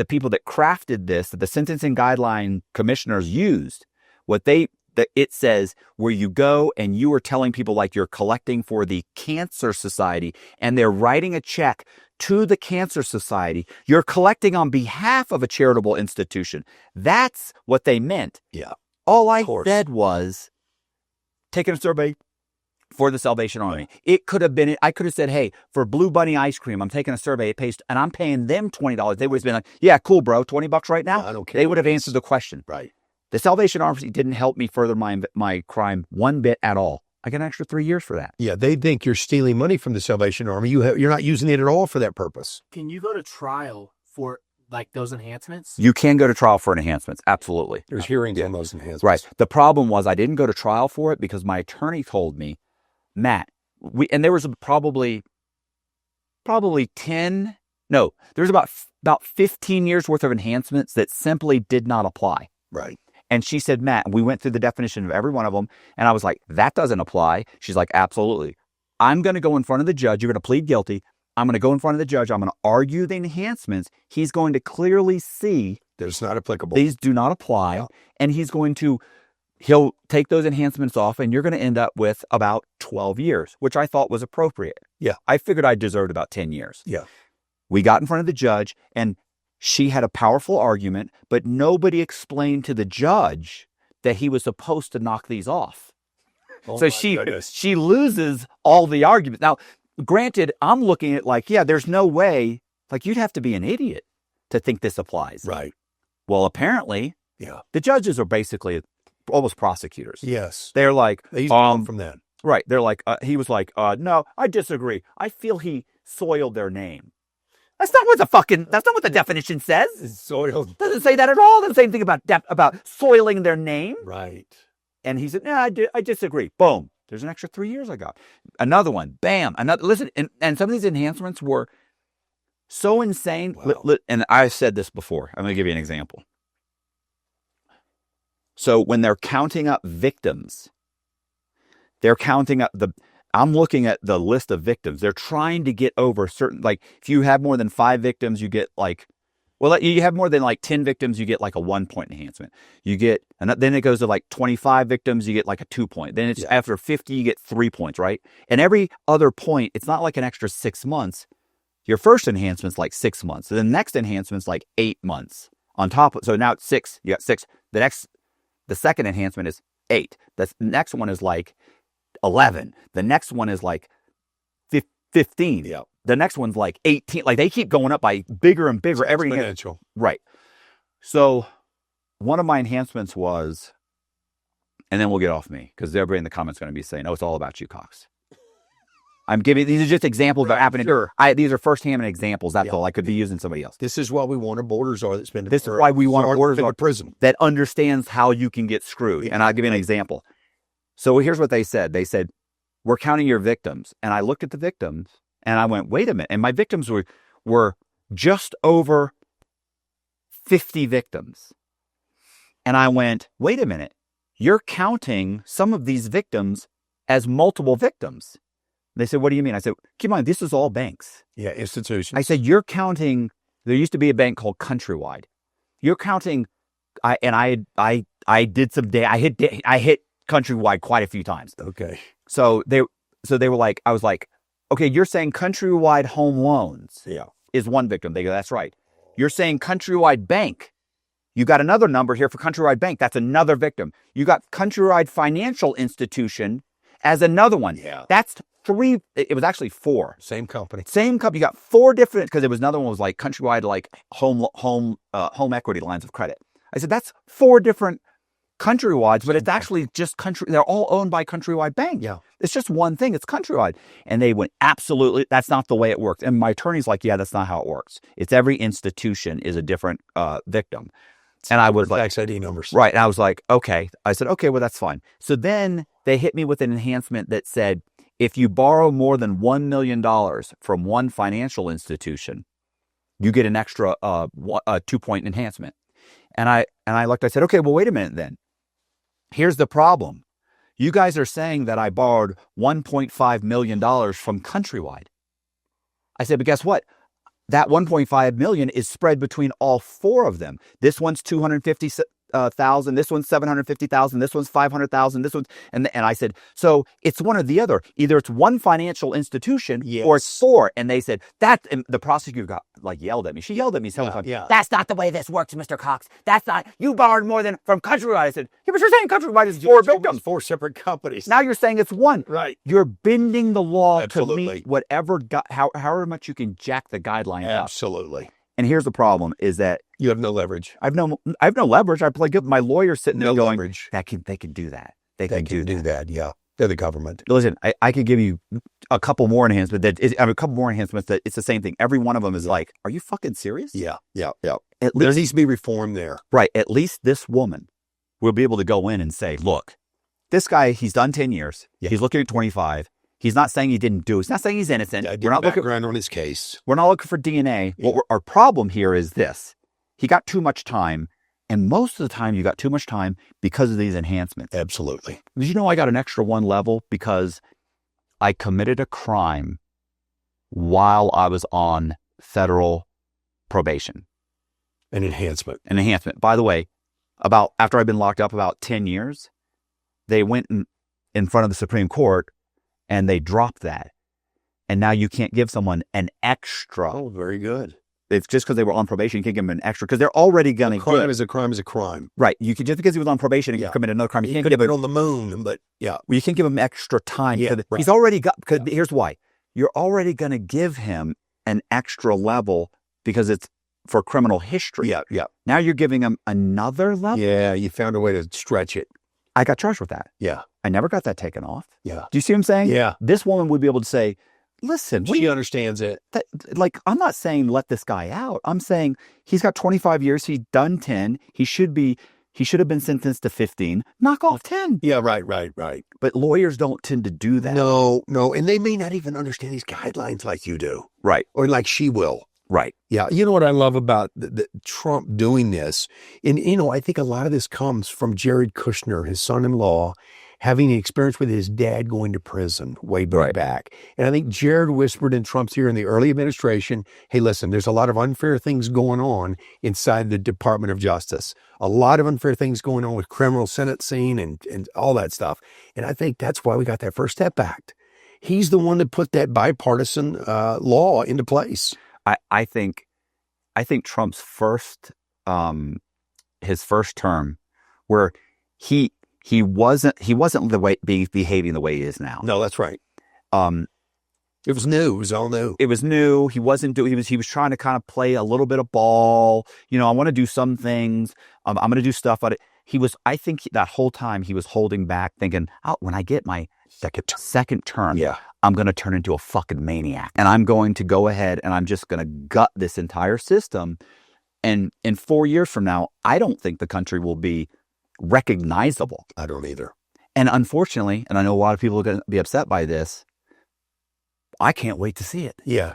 people that crafted this, that the sentencing guideline commissioners used, it says where you go and you are telling people like you're collecting for the Cancer Society and they're writing a check to the Cancer Society. You're collecting on behalf of a charitable institution. That's what they meant. Yeah. All I said was taking a survey for the Salvation Army. It could have been, I could have said, hey, for Blue Bunny ice cream, I'm taking a survey, it pays, and I'm paying them $20. They would have been like, yeah, cool, bro, $20 right now? I don't care. They would have answered the question. Right. The Salvation Army didn't help me further my crime one bit at all. I get an extra 3 years for that. Yeah, they think you're stealing money from the Salvation Army. You're not using it at all for that purpose. Can you go to trial for like those enhancements? You can go to trial for enhancements. Absolutely. There's hearings on those enhancements. Right. The problem was I didn't go to trial for it because my attorney told me, Matt, and there was probably 10, no, there's about 15 years worth of enhancements that simply did not apply. Right. And she said, Matt, we went through the definition of every one of them. And I was like, that doesn't apply. She's like, absolutely. I'm going to go in front of the judge. You're going to plead guilty. I'm going to go in front of the judge. I'm going to argue the enhancements. He's going to clearly see that it's not applicable. These do not apply. Yeah. And he'll take those enhancements off and you're going to end up with about 12 years, which I thought was appropriate. Yeah. I figured I deserved about 10 years. Yeah. We got in front of the judge and she had a powerful argument, but nobody explained to the judge that he was supposed to knock these off. Oh, so she loses all the arguments. Now, granted, I'm looking at like, yeah, there's no way, like you'd have to be an idiot to think this applies. Right. Well, apparently, the judges are basically almost prosecutors. Yes. They're like, he's from that. Right. They're like, he was like, no, I disagree. I feel he soiled their name. That's not what the definition says. Soiled. Doesn't say that at all. Doesn't say anything about soiling their name. Right. And he said, no, I disagree. Boom. There's an extra 3 years I got. Another one. Bam. Listen, and some of these enhancements were So insane. Wow. And I've said this before. I'm going to give you an example. So when they're counting up victims, they're counting up I'm looking at the list of victims. They're trying to get over certain, like if you have more than 5 victims, you get like, well, you have more than like 10 victims, you get like a 1-point enhancement. You get, and then it goes to like 25 victims, you get like a 2-point. Then it's after 50, you get 3 points, right? And every other point, it's not like an extra 6 months. Your first enhancement's like 6 months. The next enhancement's like 8 months on top of, so now it's 6. You got 6. The second enhancement is 8. The next one is like 11. The next one is like 15. Yeah. The next one's like 18. Like they keep going up by bigger and bigger. It's exponential. Right. So one of my enhancements was, and then we'll get off me because everybody in the comments is going to be saying, "Oh, it's all about you, Cox." I'm giving, these are just examples that happening. Sure. These are firsthand examples. That's all. I could be using somebody else. This is why we want a border czar that's been. This is why we want a border czar prison that understands how you can get screwed. Yeah. And I'll give you an example. So here's what they said. They said, "We're counting your victims." And I looked at the victims and I went, wait a minute. And my victims were just over 50 victims. And I went, wait a minute. You're counting some of these victims as multiple victims. They said, what do you mean? I said, keep in mind, this is all banks. Yeah, institutions. I said, you're counting, there used to be a bank called Countrywide. You're counting, I did some day, I hit Countrywide quite a few times. Okay. So they were like, I was like, okay, you're saying Countrywide Home Loans is one victim. They go, that's right. You're saying Countrywide Bank. You got another number here for Countrywide Bank. That's another victim. You got Countrywide Financial Institution as another one. Yeah. That's 3. It was actually 4. Same company. Same company. You got 4 different, because there was another one was like Countrywide, like home equity lines of credit. I said, that's 4 different Countrywides, but it's actually just they're all owned by Countrywide Bank. Yeah. It's just one thing. It's Countrywide. And they went, absolutely, that's not the way it works. And my attorney's like, yeah, that's not how it works. It's every institution is a different victim. And I was like, tax ID numbers. Right. And I was like, okay. I said, okay, well, that's fine. So then they hit me with an enhancement that said, if you borrow more than $1 million from one financial institution, you get an extra 2-point enhancement. And I looked, I said, okay, well, wait a minute then. Here's the problem. You guys are saying that I borrowed $1.5 million from Countrywide. I said, but guess what? That $1.5 million is spread between all 4 of them. This one's $250,000. This one's $750,000. This one's $500,000. This one's, and I said, so it's one or the other. Either it's one financial institution or it's 4. And they said that. And the prosecutor got like yelled at me. She yelled at me several times. Yeah. That's not the way this works, Mr. Cox. That's not. You borrowed more than from Countrywide. I said, yeah, but you're saying Countrywide is 4 victims. 4 separate companies. Now you're saying it's 1. Right. You're bending the law Absolutely. to meet whatever, however much you can jack the guideline up. Absolutely. And here's the problem: is that You have no leverage. I have no leverage. I play good. My lawyer's sitting there going, leverage. they can do that. They They can do that. Yeah. They're the government. Listen, I could give you a couple more enhancements that it's the same thing. Every one of them is like, are you fucking serious? Yeah. At There least, needs to be reform there. right. At least this woman will be able to go in and say, look, this guy, he's done 10 years. Yeah. He's looking at 25. He's not saying he didn't do it. He's not saying he's innocent. I did background on his case. We're not looking for DNA. Yeah. Our problem here is this. He got too much time. And most of the time, you got too much time because of these enhancements. Absolutely. Did you know I got an extra 1 level because I committed a crime while I was on federal probation? An enhancement. An enhancement. By the way, after I've been locked up about 10 years, they went in front of the Supreme Court and they dropped that. And now you can't give someone an extra. Oh, very good. It's just because they were on probation, you can't give them an extra because they're already going to Crime is a crime is a crime. Right. You can, just because he was on probation and Yeah. committed another crime, you He can't could give have him been on the moon, but yeah. you can't give him extra time. Yeah, He's right. already got, because here's why. You're already going to give him an extra level because it's for criminal history. Yeah. Now you're giving him another level. Yeah. You found a way to stretch it. I got charged with that. Yeah. I never got that taken off. Yeah. Do you see what I'm saying? Yeah. This woman would be able to say, listen, She understands it. like, I'm not saying let this guy out. I'm saying he's got 25 years. He's done 10. He should have been sentenced to 15. Knock off 10. Yeah. Right. But lawyers don't tend to do that. No. And they may not even understand these guidelines like you do Right. or like she will. Right. Yeah. You know what I love about Trump doing this? And, I think a lot of this comes from Jared Kushner, his son-in-law, having the experience with his dad going to prison way back. And I think Jared whispered in Trump's ear in the early administration, hey, listen, there's a lot of unfair things going on inside the Department of Justice. A lot of unfair things going on with criminal sentencing and all that stuff. And I think that's why we got that First Step Act. He's the one that put that bipartisan law into place. I think Trump's his first term, where he wasn't behaving the way he is now. No, that's right. It was new. It was all new. It was new. He wasn't doing. He was trying to kind of play a little bit of ball. I want to do some things. I'm going to do stuff. But I think that whole time he was holding back, thinking, "Oh, when I get my second term, I'm going to turn into a fucking maniac, and I'm going to go ahead and I'm just going to gut this entire system. And in 4 years from now, I don't think the country will be recognizable. I don't either. And unfortunately, and I know a lot of people are going to be upset by this, I can't wait to see it. Yeah.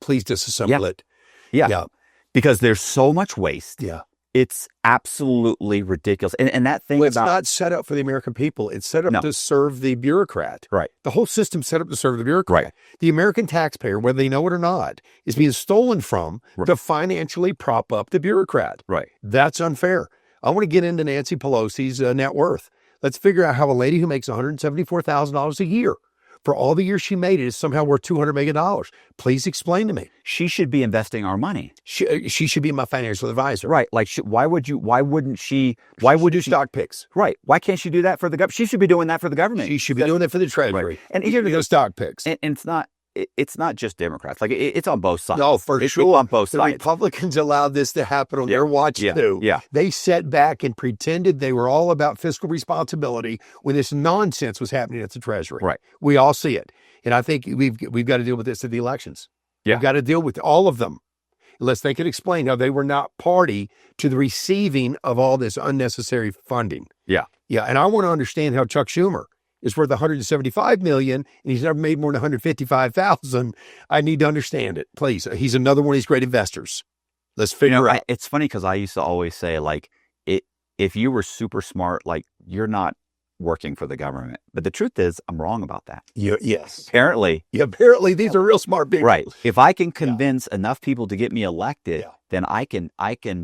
Please disassemble it. Yeah. Because there's so much waste. Yeah. It's absolutely ridiculous. And that thing it's not set up for the American people. It's set up to serve the bureaucrat. Right. The whole system's set up to serve the bureaucrat. Right. The American taxpayer, whether they know it or not, is being stolen from to financially prop up the bureaucrat. Right. That's unfair. I want to get into Nancy Pelosi's net worth. Let's figure out how a lady who makes $174,000 a year for all the years she made it is somehow worth $200 million. Please explain to me. She should be investing our money. She should be my financial advisor. Right. Like, why would she do stock picks? Right. Why can't she do that for the government? She should be doing that for the government. She should be doing that for the Treasury. Right. And here we go, stock picks. And it's not just Democrats. Like, it's on both sides. No, for sure. It's on both sides. The Republicans allowed this to happen on their watch, too. Yeah. They sat back and pretended they were all about fiscal responsibility when this nonsense was happening at the Treasury. Right. We all see it. And I think we've got to deal with this at the elections. Yeah. We've got to deal with all of them. Unless they could explain how they were not party to the receiving of all this unnecessary funding. Yeah. Yeah. And I want to understand how Chuck Schumer is worth $175 million and he's never made more than $155,000. I need to understand it, please. He's another one of these great investors. Let's figure out. It's funny because I used to always say, like, if you were super smart, like, you're not working for the government. But the truth is, I'm wrong about that. Yes. Apparently. Yeah, apparently these are real smart people. Right. If I can convince enough people to get me elected, then I can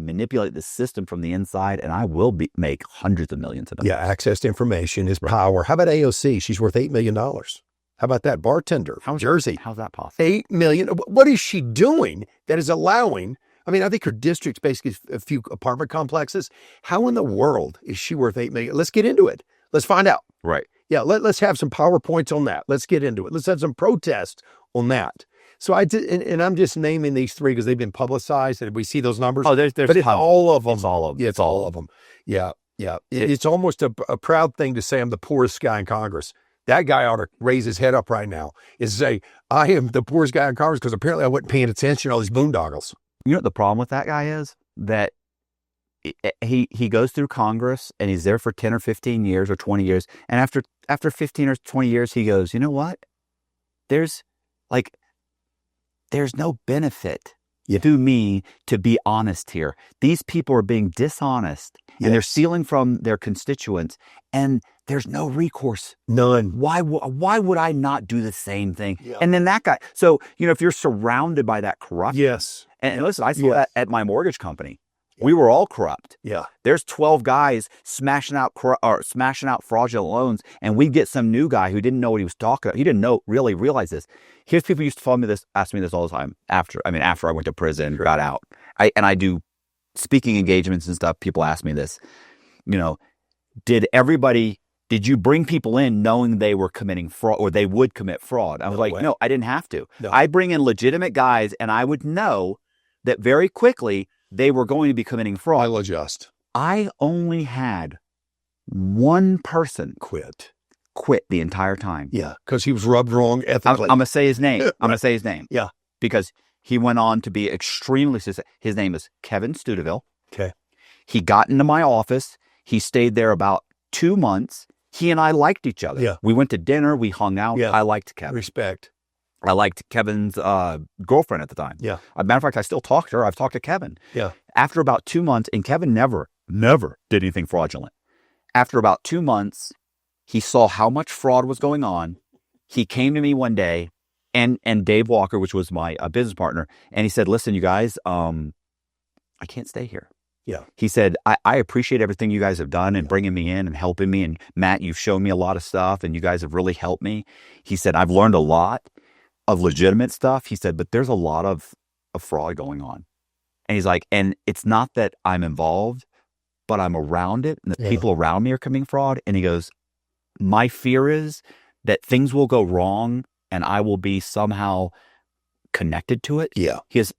manipulate the system from the inside, and I will make hundreds of millions of dollars. Yeah, access to information is power. How about AOC? She's worth $8 million. How about that bartender from Jersey? How's that possible? $8 million. What is she doing that is allowing? I mean, I think her district's basically a few apartment complexes. How in the world is she worth $8 million? Let's get into it. Let's find out. Right. Yeah, let's have some PowerPoints on that. Let's get into it. Let's have some protests on that. So I did, and I'm just naming these three because they've been publicized and we see those numbers. Oh, there's but it's all of them. It's all of them. Yeah, it's all of them. Yeah. It's almost a proud thing to say I'm the poorest guy in Congress. That guy ought to raise his head up right now and say, I am the poorest guy in Congress because apparently I wasn't paying attention to all these boondoggles. You know what the problem with that guy is? That he goes through Congress and he's there for 10 or 15 years or 20 years. And after 15 or 20 years, he goes, you know what? There's no benefit to me to be honest here. These people are being dishonest and they're stealing from their constituents and there's no recourse. None. Why would I not do the same thing? Yeah. And then that guy, so, if you're surrounded by that corruption. Yes. And listen, I saw that at my mortgage company. We were all corrupt. Yeah. There's 12 guys smashing out fraudulent loans, and we get some new guy who didn't know what he was talking about. He didn't really realize this. Here's people who used to ask me this all the time after I went to prison, got out. I do speaking engagements and stuff. People ask me this, did you bring people in knowing they were committing fraud or they would commit fraud? I was no, I didn't have to. No. I bring in legitimate guys and I would know that very quickly they were going to be committing fraud. I'll adjust. I only had one person Quit the entire time. Yeah, because he was rubbed wrong ethically. I'm going to say his name. I'm going to say his name. Yeah. Because he went on to be extremely successful. His name is Kevin Studeville. Okay. He got into my office. He stayed there about 2 months. He and I liked each other. Yeah. We went to dinner. We hung out. Yeah. I liked Kevin. Respect. I liked Kevin's girlfriend at the time. Yeah. As a matter of fact, I still talk to her. I've talked to Kevin. Yeah. After about 2 months, and Kevin never did anything fraudulent. After about 2 months, he saw how much fraud was going on. He came to me one day, and Dave Walker, which was my business partner, and he said, "Listen, you guys, I can't stay here." Yeah. He said, I appreciate everything you guys have done and bringing me in and helping me. And Matt, you've shown me a lot of stuff, and you guys have really helped me. He said, I've learned a lot of legitimate stuff. He said, but there's a lot of fraud going on. And he's like, and it's not that I'm involved, but I'm around it, and the people around me are committing fraud. And he goes, my fear is that things will go wrong and I will be somehow connected to it. Yeah. He goes,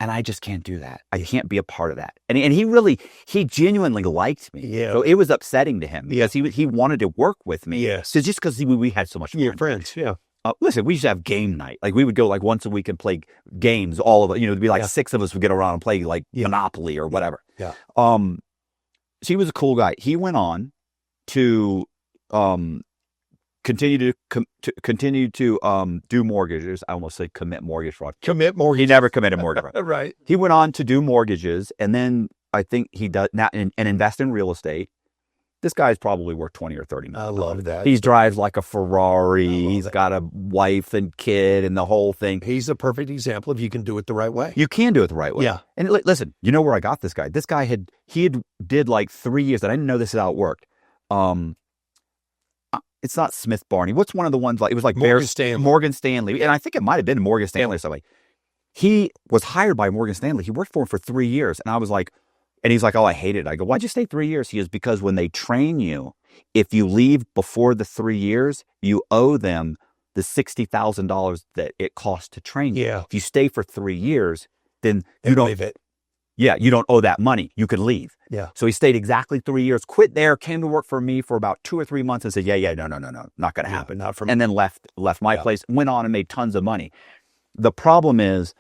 and I just can't do that. I can't be a part of that. And he genuinely liked me. Yeah. So it was upsetting to him because he wanted to work with me. Yes. So just because we had so much fun. Yeah, friends. Yeah. Listen, we used to have game night. Like we would go like once a week and play games. All of it, it'd be like 6 of us would get around and play like Monopoly or whatever. Yeah. So he was a cool guy. He went on to continue to do mortgages. I almost say commit mortgage fraud. Commit mortgage. He never committed mortgage fraud. Right. He went on to do mortgages, and then I think he does now and invest in real estate. This guy's probably worth 20 or 30 million. I love that. He drives like a Ferrari. He's got a wife and kid and the whole thing. He's a perfect example of you can do it the right way. You can do it the right way. Yeah. And listen, you know where I got this guy? This guy did like 3 years, and I didn't know this is how it worked. It's not Smith Barney. What's one of the ones like it was like Morgan Stanley, and I think it might have been Morgan Stanley or something. He was hired by Morgan Stanley. He worked for him for 3 years, and I was like, and he's like, "Oh, I hate it." I go, "Why'd you stay 3 years?" He is because when they train you, if you leave before the 3 years, you owe them the $60,000 that it costs to train you. Yeah. If you stay for 3 years, then you don't leave it. Yeah, you don't owe that money. You can leave. Yeah. So he stayed exactly 3 years, quit there, came to work for me for about 2 or 3 months and said, no, not going to happen. Not for me. And then left my place, went on and made tons of money. The problem is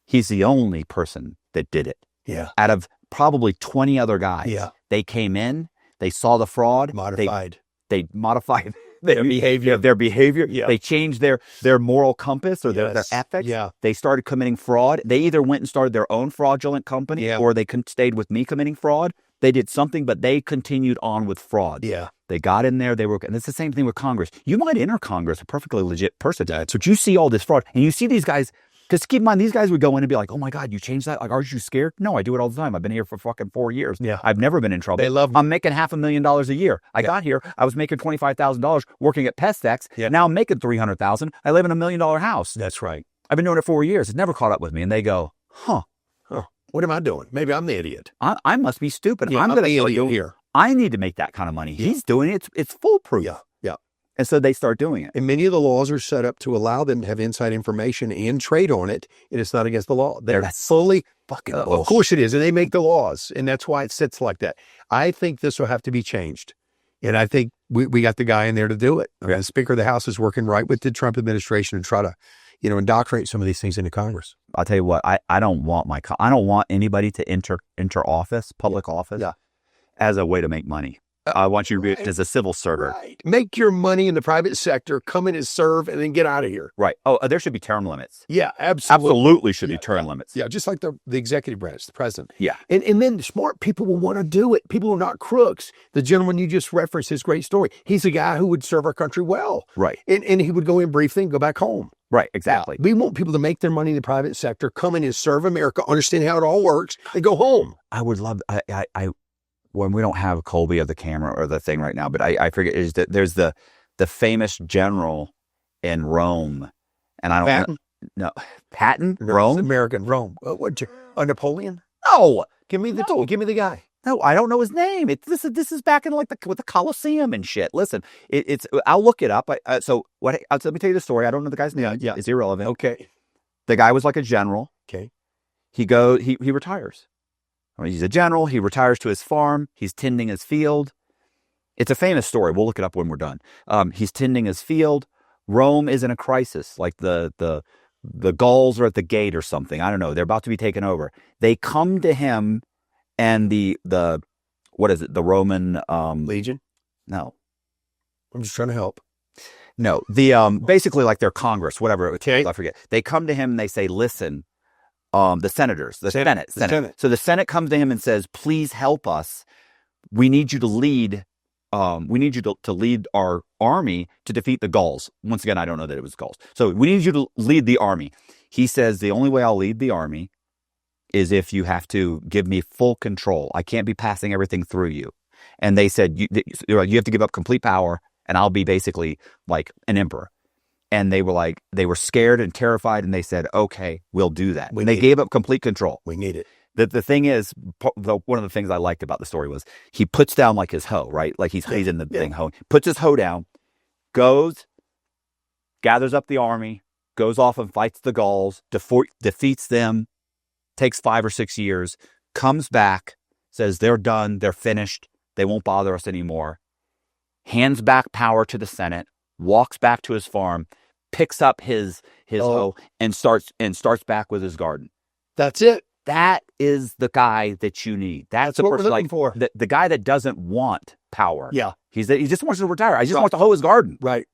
he's the only person that did it. Yeah. Out of probably 20 other guys. Yeah. They came in, they saw the fraud. Modified. They modified Their behavior. Their behavior. Yeah. They changed their moral compass or their ethics. Yeah. They started committing fraud. They either went and started their own fraudulent company or they stayed with me committing fraud. They did something, but they continued on with fraud. Yeah. They got in there. And it's the same thing with Congress. You might enter Congress a perfectly legit person. But you see all this fraud and you see these guys. Because keep in mind, these guys would go in and be like, oh my God, you changed that? Like, aren't you scared? No, I do it all the time. I've been here for fucking 4 years. Yeah. I've never been in trouble. They love me. I'm making $500,000 a year. I got here. I was making $25,000 working at Pestex. Yeah. Now I'm making $300,000. I live in $1 million house. That's right. I've been doing it 4 years. It's never caught up with me. And they go, huh. What am I doing? Maybe I'm the idiot. I must be stupid. Yeah, I'm going to the idiot here. I need to make that kind of money. Yeah. He's doing it. It's foolproof. Yeah. Yeah. And so they start doing it. And many of the laws are set up to allow them to have inside information and trade on it. And it's not against the law. They're fully fucking Of course it is. And they make the laws. And that's why it sits like that. I think this will have to be changed. And I think we got the guy in there to do it. Okay. The Speaker of the House is working right with the Trump administration to try to, indoctrinate some of these things into Congress. I'll tell you what, I don't want anybody to enter office, public office, as a way to make money. I want you to be as a civil servant. Right. Make your money in the private sector, come in and serve, and then get out of here. Right. Oh, there should be term limits. Yeah, absolutely. Absolutely should be term limits. Yeah, just like the executive branch, the president. Yeah. And then smart people will want to do it. People who are not crooks. The gentleman you just referenced, his great story. He's a guy who would serve our country well. Right. And he would go in briefly and go back home. Right, exactly. Yeah. We want people to make their money in the private sector, come in and serve America, understand how it all works, and go home. I would love, when we don't have Colby of the camera or the thing right now, but I forget, is that there's the famous general in Rome, and I don't Patton? know. Patton? No, Rome? American Rome. Napoleon? No. Give me the guy. No, I don't know his name. This is back in like with the Colosseum and shit. Listen, I'll look it up. Let me tell you the story. I don't know the guy's name. Yeah. It's irrelevant. Okay. The guy was like a general. Okay. He retires. I mean, he's a general. He retires to his farm. He's tending his field. It's a famous story. We'll look it up when we're done. He's tending his field. Rome is in a crisis. Like the Gauls are at the gate or something. I don't know. They're about to be taken over. They come to him, and the what is it? The Roman Legion? No. I'm just trying to help. No, basically like their Congress, whatever. Okay. I forget. They come to him and they say, listen, the senators, the Senate. So the Senate comes to him and says, please help us. We need you to lead. We need you to lead our army to defeat the Gauls. Once again, I don't know that it was Gauls. So we need you to lead the army. He says, the only way I'll lead the army is if you have to give me full control. I can't be passing everything through you. And they said, you have to give up complete power, and I'll be basically like an emperor. And they were scared and terrified, and they said, okay, we'll do that. They gave up complete control. We need it. The thing is, one of the things I liked about the story was he puts down like his hoe, right? Like he's in the thing hoeing, puts his hoe down, goes, gathers up the army, goes off and fights the Gauls, defeats them, takes 5 or 6 years, comes back, says they're done, they're finished, they won't bother us anymore, hands back power to the Senate, walks back to his farm, picks up his hoe and starts back with his garden. That's it. That is the guy that you need. That's the what person we're looking for. The guy that doesn't want power. Yeah. He just wants to retire. I just want to hoe his garden. Right.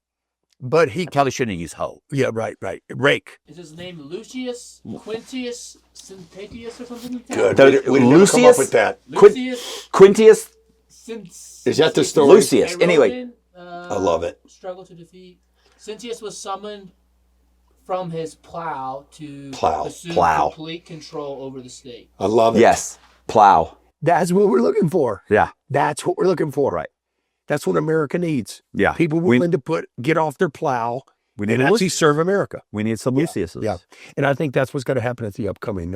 But he probably shouldn't use hoe. Yeah, right. Rake. Is his name Lucius Quintius Syntetius or something like that? Good. We didn't come up with that. Quintius. Is that the story? Lucius. Anyway. I love it. Struggle to defeat. Sintius was summoned from his plow to assume complete control over the state. I love it. Yes. Plow. That's what we're looking for. Yeah. That's what we're looking for. Right. That's what America needs. Yeah. People willing to get off their plow and actually serve America. We need some Luciuses. Yeah. And I think that's what's going to happen at the upcoming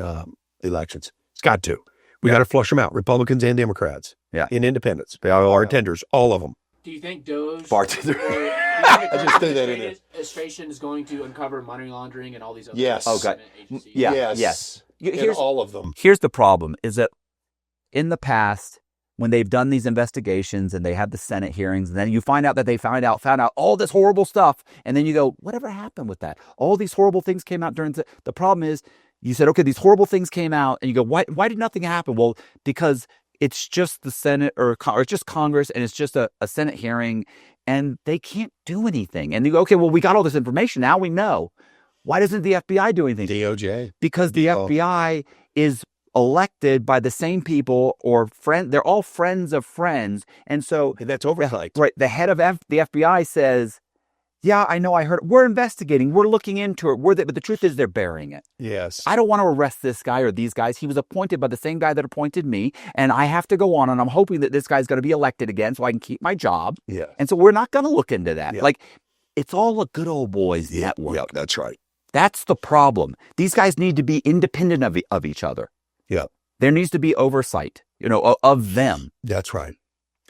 elections. It's got to. We got to flush them out, Republicans and Democrats. Yeah. And independents. They are bartenders, all of them. Do you think Doge bartender? I just threw that in there. Administration is going to uncover money laundering and all these other agencies. Yeah. Yes. Here's all of them. Here's the problem: is that in the past, when they've done these investigations and they have the Senate hearings, and then you find out that they found out all this horrible stuff, and then you go, whatever happened with that? All these horrible things came out during the problem is you said, okay, these horrible things came out, and you go, why did nothing happen? Well, because it's just the Senate or it's just Congress, and it's just a Senate hearing, and they can't do anything. And you go, okay, well, we got all this information. Now we know. Why doesn't the FBI do anything? DOJ. Because the FBI is elected by the same people or they're all friends of friends. And so that's oversight. Right. The head of the FBI says, yeah, I know, I heard. We're investigating. We're looking into it. But the truth is they're burying it. Yes. I don't want to arrest this guy or these guys. He was appointed by the same guy that appointed me. And I have to go on. And I'm hoping that this guy's going to be elected again so I can keep my job. Yeah. And so we're not going to look into that. Yeah. Like, it's all a good old boys network. Yeah, that's right. That's the problem. These guys need to be independent of each other. Yeah. There needs to be oversight, of them. That's right.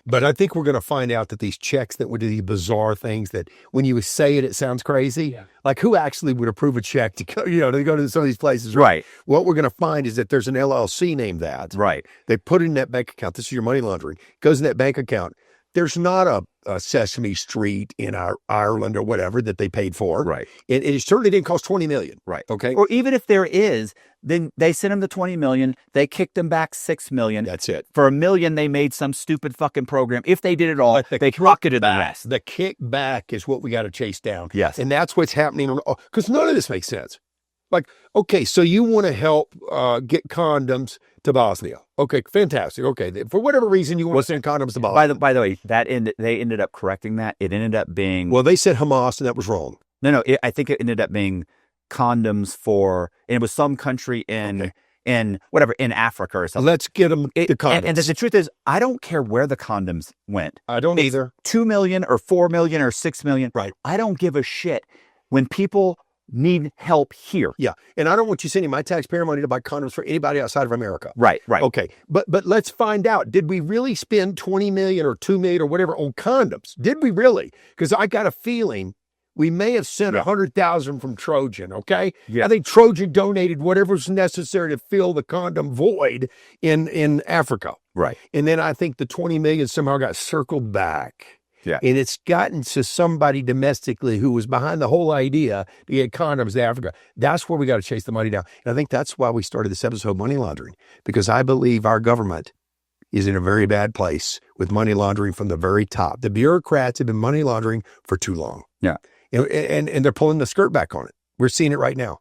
But I think we're going to find out that these checks that would do these bizarre things that when you say it sounds crazy. Yeah. Like who actually would approve a check to go, to go to some of these places? Right. What we're going to find is that there's an LLC named that. Right. They put it in that bank account. This is your money laundering. Goes in that bank account. There's not a Sesame Street in Ireland or whatever that they paid for. Right. It certainly didn't cost $20 million. Right. Okay. Or even if there is, then they sent them the $20 million. They kicked them back $6 million. That's it. For $1 million, they made some stupid fucking program. If they did it all, they pocketed the rest. The kickback is what we got to chase down. Yes. And that's what's happening. Because none of this makes sense. Like, okay, so you want to help get condoms to Bosnia. Okay, fantastic. Okay, for whatever reason, you want to send condoms to Bosnia. By the way, they ended up correcting that. It ended up being... Well, they said Hamas, and that was wrong. No, I think it ended up being condoms for... And it was some country in Africa or something. Let's get them the condoms. And the truth is, I don't care where the condoms went. I don't either. 2 million or 4 million or 6 million. Right. I don't give a shit when people need help here. Yeah. And I don't want you sending my taxpayer money to buy condoms for anybody outside of America. Right. Okay. But let's find out. Did we really spend 20 million or 2 million or whatever on condoms? Did we really? Because I got a feeling we may have sent 100,000 from Trojan. Okay. Yeah. I think Trojan donated whatever's necessary to fill the condom void in Africa. Right. And then I think the 20 million somehow got circled back. Yeah. And it's gotten to somebody domestically who was behind the whole idea to get condoms to Africa. That's where we got to chase the money down. And I think that's why we started this episode, Money Laundering, because I believe our government is in a very bad place with money laundering from the very top. The bureaucrats have been money laundering for too long. Yeah. And they're pulling the skirt back on it. We're seeing it right now.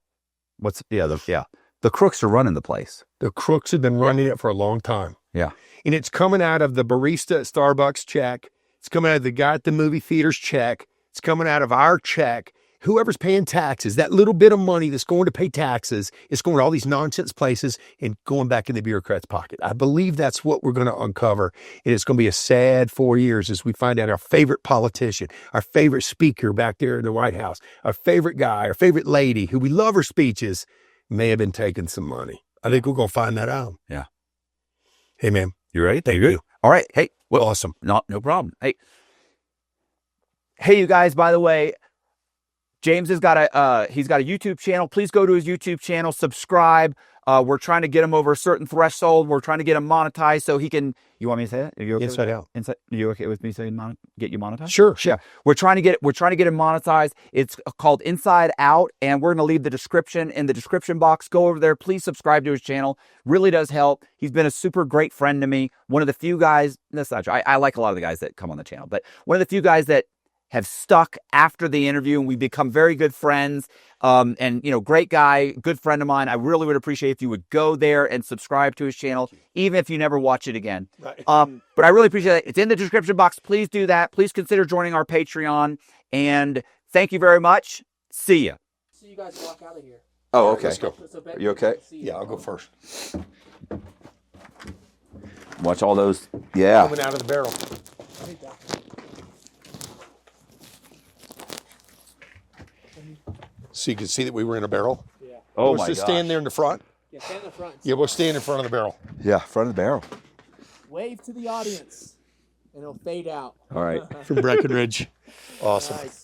The crooks are running the place. The crooks have been running it for a long time. Yeah. And it's coming out of the barista at Starbucks check. It's coming out of the guy at the movie theaters check. It's coming out of our check. Whoever's paying taxes, that little bit of money that's going to pay taxes, is going to all these nonsense places and going back in the bureaucrat's pocket. I believe that's what we're going to uncover. And it's going to be a sad 4 years as we find out our favorite politician, our favorite speaker back there in the White House, our favorite guy, our favorite lady, who we love her speeches, may have been taking some money. I think we're going to find that out. Yeah. Hey, man. You ready? Thank you. All right. Hey. Well, awesome. No problem. Hey, you guys, by the way, James has got a YouTube channel. Please go to his YouTube channel, subscribe. We're trying to get him over a certain threshold. We're trying to get him monetized so he can, you want me to say that? Are you okay Inside Out. Are you okay with me saying get you monetized? Sure. Yeah. We're trying to get him monetized. It's called Inside Out, and we're going to leave the description in the description box. Go over there. Please subscribe to his channel. Really does help. He's been a super great friend to me. One of the few guys, that's not true. I like a lot of the guys that come on the channel, but one of the few guys that have stuck after the interview, and we've become very good friends. And, great guy, good friend of mine. I really would appreciate if you would go there and subscribe to his channel, even if you never watch it again. Right. But I really appreciate it. It's in the description box. Please do that. Please consider joining our Patreon. And thank you very much. See ya. So you guys walk out of here. Oh, okay. Let's go. Are you okay? Yeah, I'll go first. Watch all those. Yeah. Coming out of the barrel. So you can see that we were in a barrel. Yeah. Oh, Let's my just gosh. stand there in the front. Yeah, stand in the front. Yeah, we'll stand in front of the barrel. Yeah, front of the barrel. Wave to the audience, and it'll fade out. All right. From Breckenridge. Awesome. Nice.